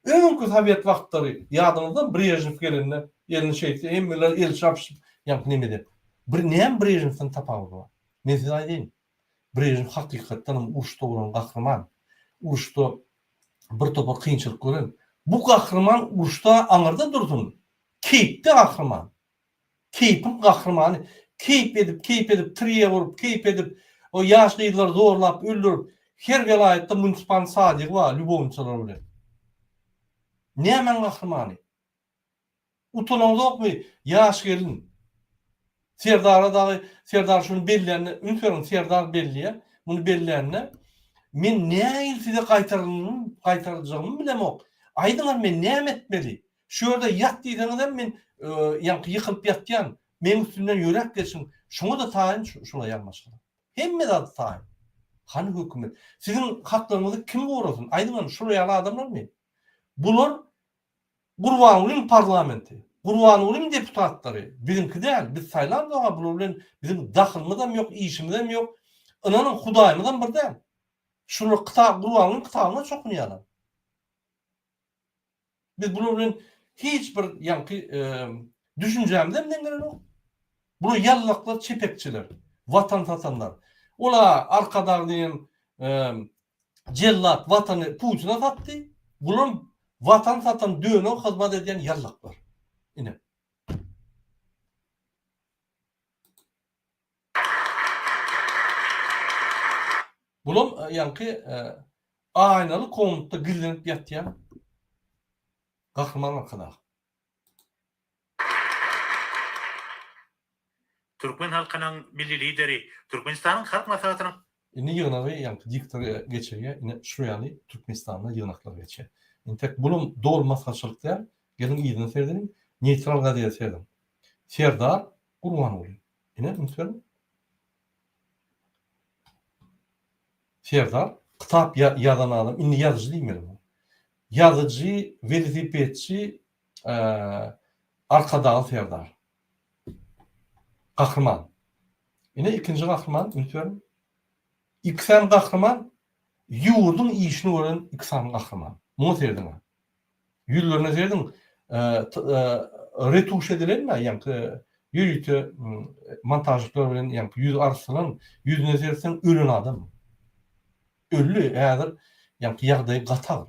Öňkü Sowiet wagtlary ýadyňyzda Brejnew gelende, ýerine şeýse, emmeler el çapşyp, ýanky nemede. Bir näme Brejnewden tapawy bar. Men size aýdym. Brejnew hakykatdan uruşda bolan gahrman. Uruşda bir topar kynçylyk gören. Bu gahrman uruşda aňyrda durdun. Keýpde gahrman. Keýpin gahrmany. Keyip edip, triye vurup, keyip edip, o yaşlılar zorlap, öldürüp, her velayette munisipan sadyk var, lübowunçalar bilen. Nämen gahrmany? Utanýan ýokmy? Ýaş gelin. Serdara dagy, Serdar şunu bellerini, ünferin Serdar belliýär, bunu bellerini. Men näme size gaýtarjagymyny bilemok. Aýdyňar men näme etmeli? Şu ýerde ýat diýdiňizde men ýanky ýykylyp ýatýan. Men üstünden yürek geçin. Şunu da tayin, şuna yanmaşlar. Hemme de tayin. Hani hükümet. Sizin haklarınızı kim korusun? Aydın şuraya yalan adamlar mı? Bunlar Gurbanulyň parlamenti. Gurbanulyň deputatları. Bizimki değil. Biz saylan da bunlar bizim dahylymyz hem yok, işimiz hem yok. Ananın hudaýymyzdan bir değil. Şunu Gurbanulyň kitabyna çok ýalan. Biz bunlar hiç bir ýanky düşünjämde nemler yok. Bu yallaklar, çepekçiler, vatan satanlar. Ola arkadaşlarının cellat vatanı Putin'e sattı. Bunun vatan satan döne hizmet eden yallaklar. Yine. Bunun yankı aynalı komutta gizlenip yatýan gahrman kadar. Türkmen halkynyň milli lideri, Türkmenistanyň halk maslahatynyň Ine ýygnagy ýanky diktator geçerýär, ine şurýaly Türkmenistanda ýygnaklar geçer. Tek bulum dol maslahatçylykda gelin ýygyny serdiň, neutral gadyýa serdiň. Serdar Gurbanoğlu. Ine müsbet. Serdar kitap ýazan adam, indi ýazyjy diýmedim. Ýazyjy, velosipedçi, arkadagy Serdar. Gahrman. Ine ikinji gahrman, ünsörüm. İksan gahrman, ýurdun işini gören iksan gahrman. Muňa serdiň. Ýüllerine serdiň, retuş edilenmi? Ýanky Yürütü montajcılar bilen yani yüz arsalan yüzüne sersen ölün adam. Ölü eğer yani ýagdaý gatar.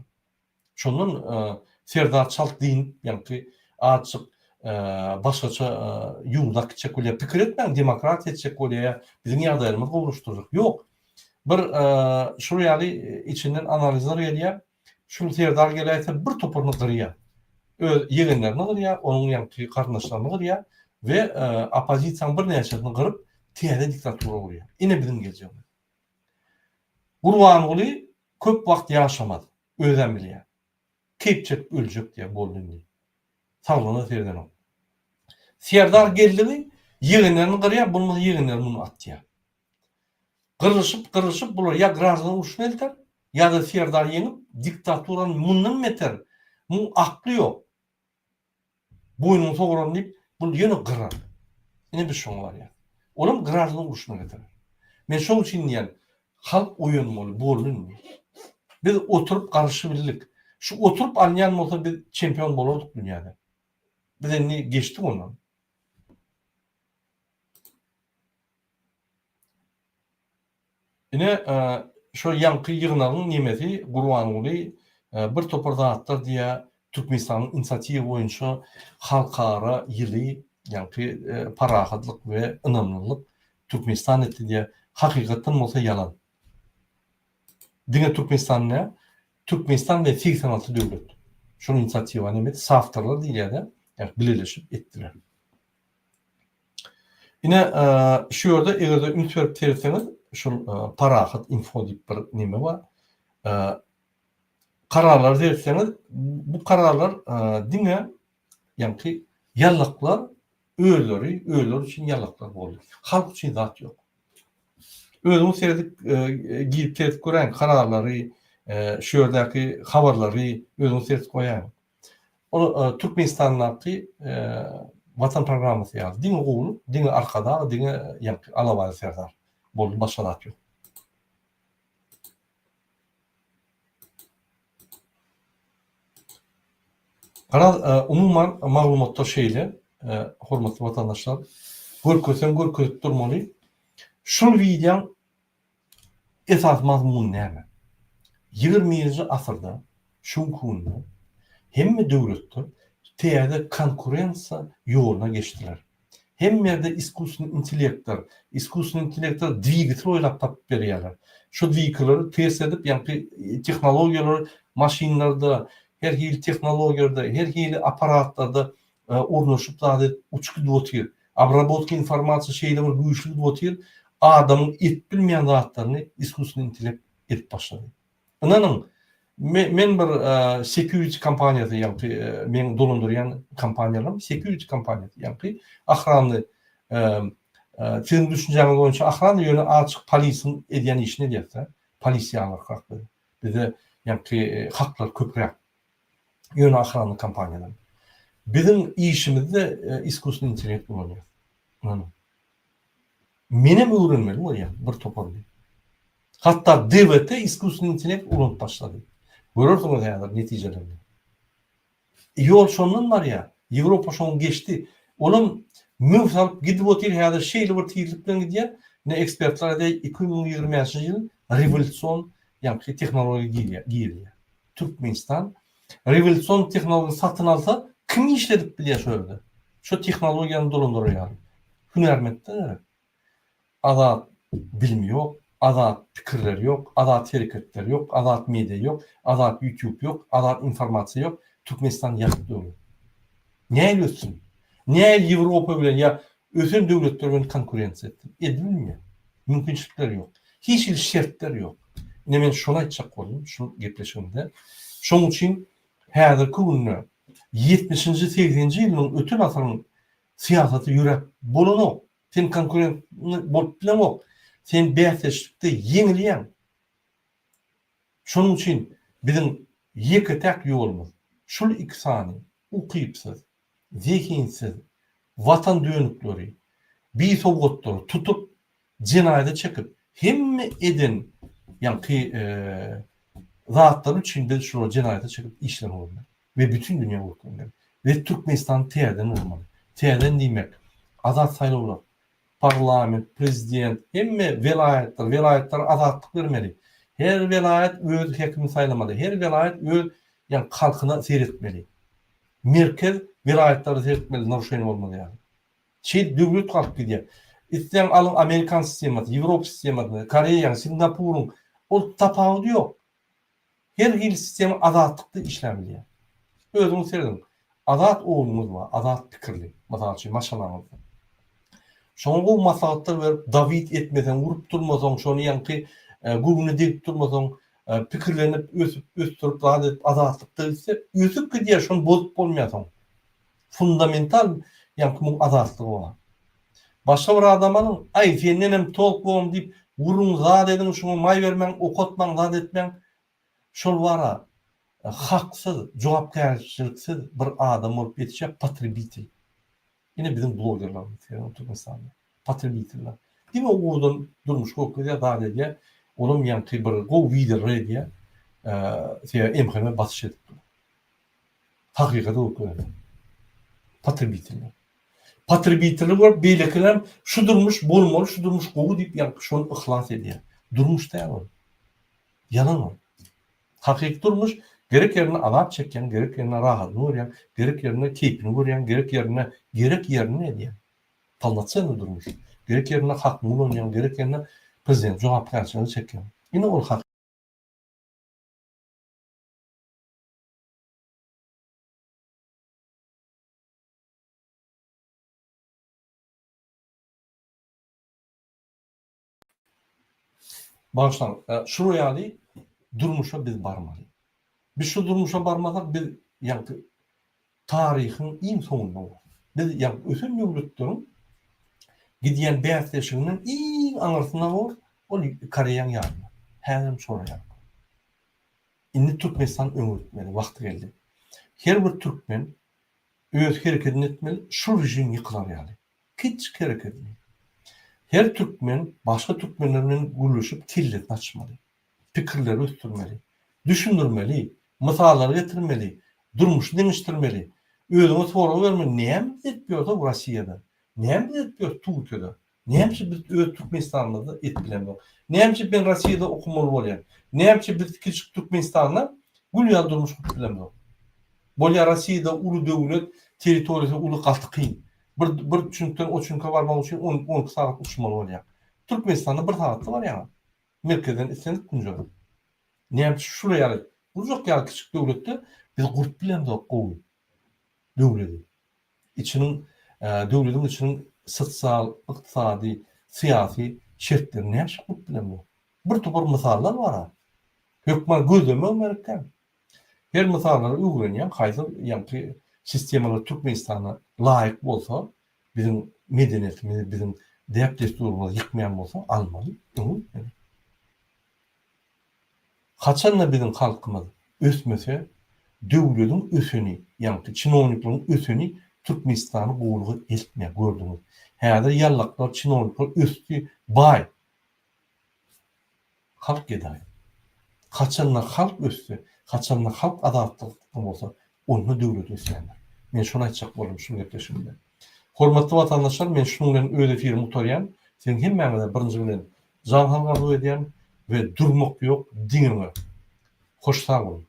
Şondan Serdar Çaltdyň yani açyk başgaça ýumdak çekilýär pikir etmäň demokratiýa çekilýär biziň ýagdaýlarymyz gowruşturjak. Ýok. Bir şu ýaly içinden analizler gelýär. Şu Serdar gelýärse bir topurny gyrýar. Öz ýegenlerini gyrýar, onuň ýanky garnaşlaryny gyrýar we opozisiýanyň bir näçesini gyryp täze diktatura gurýar. Ine biziň gelýär. Gurbanuly köp wagt ýaşamady. Özem bilýär. Kepçek öljek diye boldy. Sağlığına serden o. Serdar geldi, ýegenlerini gyrýar, bunu ýegenler bunu atýar. Kırılışıp bular ya grazdan uruşun elter ya da Serdar yenip diktaturanın mundan meter. Mun aklı yok. Boynunu soğuran deyip bunu yine kırar. Yine bir şey var ya. Onun grazdan uruşuna getirir. Ben şoň için diýen halk oýanmaly bolun. Biz oturup karışybildik. Şu oturup alýan bolsa biz çempion bolardyk dünýäde. Biz endi geçdik ondan. Yine şu yankı yığınagyň nemesi Gurbanuly bir toparda atlar diye Türkmenistanyň inisiatiwa boýunça halkara ýyly yankı parahatlyk we ynamlylyk Türkmenistan etdi diye hakykatdan bolsa ýalan. Diňe Türkmenistan ne? Türkmenistan ve 86 döwlet. Şunu inisiatiwa nemeti saftarlar diýilýär, yani birleşip etdiler. Yine şu ýerde egerde ümit berip terseňiz şu parahat info diýip bir neme var. Kararlar verseňiz bu kararlar diňe ýanky ýallaklar öýleri üçin ýallaklar boldy. Halk üçin zat ýok. Özüň serdik giyip terip gören kararlary şu ýerdäki habarlary özüň serip goýan. O Türkmenistan'daki vatan programması yazdı. Diňe goýup, diňe arkada, diňe ýanky alabaly Serdar boldy, başga zat ýok. Umuman maglumatlar şeýle, hormatly vatandaşlar, görkezip durmaly. Şol wideň esas mazmun näme? 20-nji asyrda şu kunda hemme döwletler täze konkurensiýa ýoluna geçdiler. Hemmerde iskusny intellektler dwigitler oýlap tapyp berýärler. Şu dwigitleri test edip ýanky tehnologiýalar maşinlarda, her hili tehnologiýada, her hili aparatlarda ornaşyp zady uçky dotýar. Obrabotka informasiýa şeýle bir güýçlü dotýar. Adamyň et bilmeýän zatlaryny iskusny intellekt edip başlady. Ynanyň men bir security kompaniýasy ýanky men dolandyrýan kompaniýalaryň security kompaniýasy ýanky ahranly sizin düşünjäňiz boýunça ahran ýöne açyk polisiň edýän işini diýse, polisiýalar hakly. Bize ýanky haklar köprek. Ýöne ahranly kompaniýalar. Bizim işimizde iskusny intellekt bolýar. Menem öwrenmeli bolýar bir toparly. Hatta DVT iskusny intellekt urunup başlady. Görürsüňiz ýa-da netijelerini. Ýol şondan bar ya, Ýewropa şoň geçdi. Onuň möw salyp gidip otyr ýa-da şeýle bir tyrlyk bilen gidýär. Ne ekspertler de 2020-nji ýyl rewolusiýon ýa-da tehnologiýa girýär. Türkmenistan rewolusiýon tehnologiýasy satyn alsa, kim işledip bilýär şöyle. Şu tehnologiýany dolandyrýar. Hünärmende azat bilmi ýok, azat pikirler ýok, azat hereketler ýok, azat media ýok, azat YouTube ýok, azat informasiýa ýok. Türkmenistan ýaşap döwlet. Näme ösün? Näme Ýewropa bilen ýa ösen döwletler bilen konkurensiýa etdi? Edilmiýär. Mümkinçilikler ýok. Hiç bir şertler ýok. Men şonu aýtjak bolýar, şu gepleşigimde. Şoň üçin häzirki günde 70-nji 80-nji ýylyň ötün asyryň siýasaty ýürek bolanok. Sen konkurent bolup bilemok. Sen bäsleşlikde ýeňilýän. Şoň üçin biziň ýeke tak ýolumyz şol iki sany ukypsyz, zekinsiz watan dönükleri, bir sowgatları tutup jenaýda çekip hemme eden ýanky zatlar üçin de şu jenaýda çekip işler bolýar we bütün dünýä urkunda. Ve Türkmenistan täzeden urmaly. Täzeden diýmek azat saylawlar. Parlament, prezident, hemme velayetler azatlyk bermeli. Her velayet öz hekimi saylamaly. Her velayet öz yani halkyna seyretmeli. Merkez velayetleri seyretmeli, naruşayn olmalı yani. Döwlet halk diýär. İsteyen alın Amerikan sistemi, Avrupa sistemi, Koreýa, Singapur'un o tapawudy ýok. Her hil sistemi azatlıkta işlemli. Özünüz seyredin. Azat oğlumuz var, azat pikirli. Masalan, maşalarımız var. Şonu bu masalatlar verip davet etmesen, vurup durmasan, şonu yankı gugunu deyip durmasan, pikirlenip, östürüp, azatlıkta ise, ösüp ki diye şonu bozup olmayasan. Fundamental yankı bu azatlığı var. Başka bir adamın, ay senenem tolk boğum deyip, vurun zat edin, şunu may vermen, okotman, zat etmen, şol vara, haksız, cevapkärçiliksiz bir adam olup yetişip patribitil. Yine bizim blogerlarımız, Türkmenistan'da. Patribitil'ler. Değil mi o oradan durmuş kokluya da diye, onun yankı bir go vidir diye, emheme batış edip durur. Hakikati okuyor. Patribitiller. Patribitiller var, beylekiler şu durmuş bolmalı, şu durmuş govu deyip yankı şunu ıhlas ediyor. Durmuş da yalan. Yalan var. Hakik durmuş, gerek yerine azap çeken, gerek yerine rahatını vuruyan, gerek yerine keyfini vuruyan, gerek yerine ne diyen? Pallatsa durmuş. Gerek yerine hakmul oynayan, gerek yerine prezident cevapkärçiliğini çeken. Yine ol hak. Baştan, şu royali durmuşa biz barmalı. Biz şu durmuşa barmasak biz yani tarihin en sonunda olur. Biz yani ötün yurtların gidiyen beyazleşiminin en anırsından olur. O Koreyan yarını. Hem sonra yarını. İndi Türkmenistan öngörtmeli. Vakti geldi. Her bir Türkmen öz hareketini etmeli. Şu rejim yıkılar yani. Hiç hareketini. Her Türkmen başka Türkmenlerinin gülüşüp killetini açmalı. Fikirleri üstürmeli. Düşündürmeli. Mısalları getirmeli. Durmuşu değiştirmeli. Özüne soru vermeli. Neyem etmiyor da Rusya'da? Neyem etmiyor Türkiye'de? Neyemse biz öz Türkmenistan'da etbilemiyor? Neyemse ben Rusya'da okumalı olayım? Neyemse biz küçük Türkmenistan'da Gülya durmuş bilemiyor? Bolya Rusya'da ulu devlet, teritoriyası ulu kaltı kıyın. Bir çünkten o çünkü varmak için 10 saat uçmalı olayım. Türkmenistan'da bir saatli var yani. Merkezden istedik kuncu. Neyemse şuraya Urcak ya küçük devlette biz kurt bilemiyor kovu. Devleti. Devletin içinin sosyal, iktisadi, siyasi şartları ne yapacak kurt bilemiyor. Bir topar misallar var ha. Hükümet gözleme Amerikan. Her misalları uygulayan kaydır yani sistemalar Türkmenistan'a layık olsa bizim medeniyetimizi, bizim deyip desturumuzu yıkmayan olsa almalı. Kaçanla bizim halkımız ösmese devletin ösünü, yani çinovniklerin ösünü Türkmenistan'ı boğuluğu etmeye gördünüz. Herhalde yallaklar, çinovnikler östü bay. Halk gedayı. Kaçanla halk östü, kaçanla halk adaletli olsa onu devlet ösüyenler. Ben şunu açacak olayım, şunu yaklaşımda. Hormatly vatandaşlar, men şunun öyle fiir mutaryan, sen hem mäňide birinji bilen jan halgaly edýän we durmak ýok diňime. Hoş sag bolun.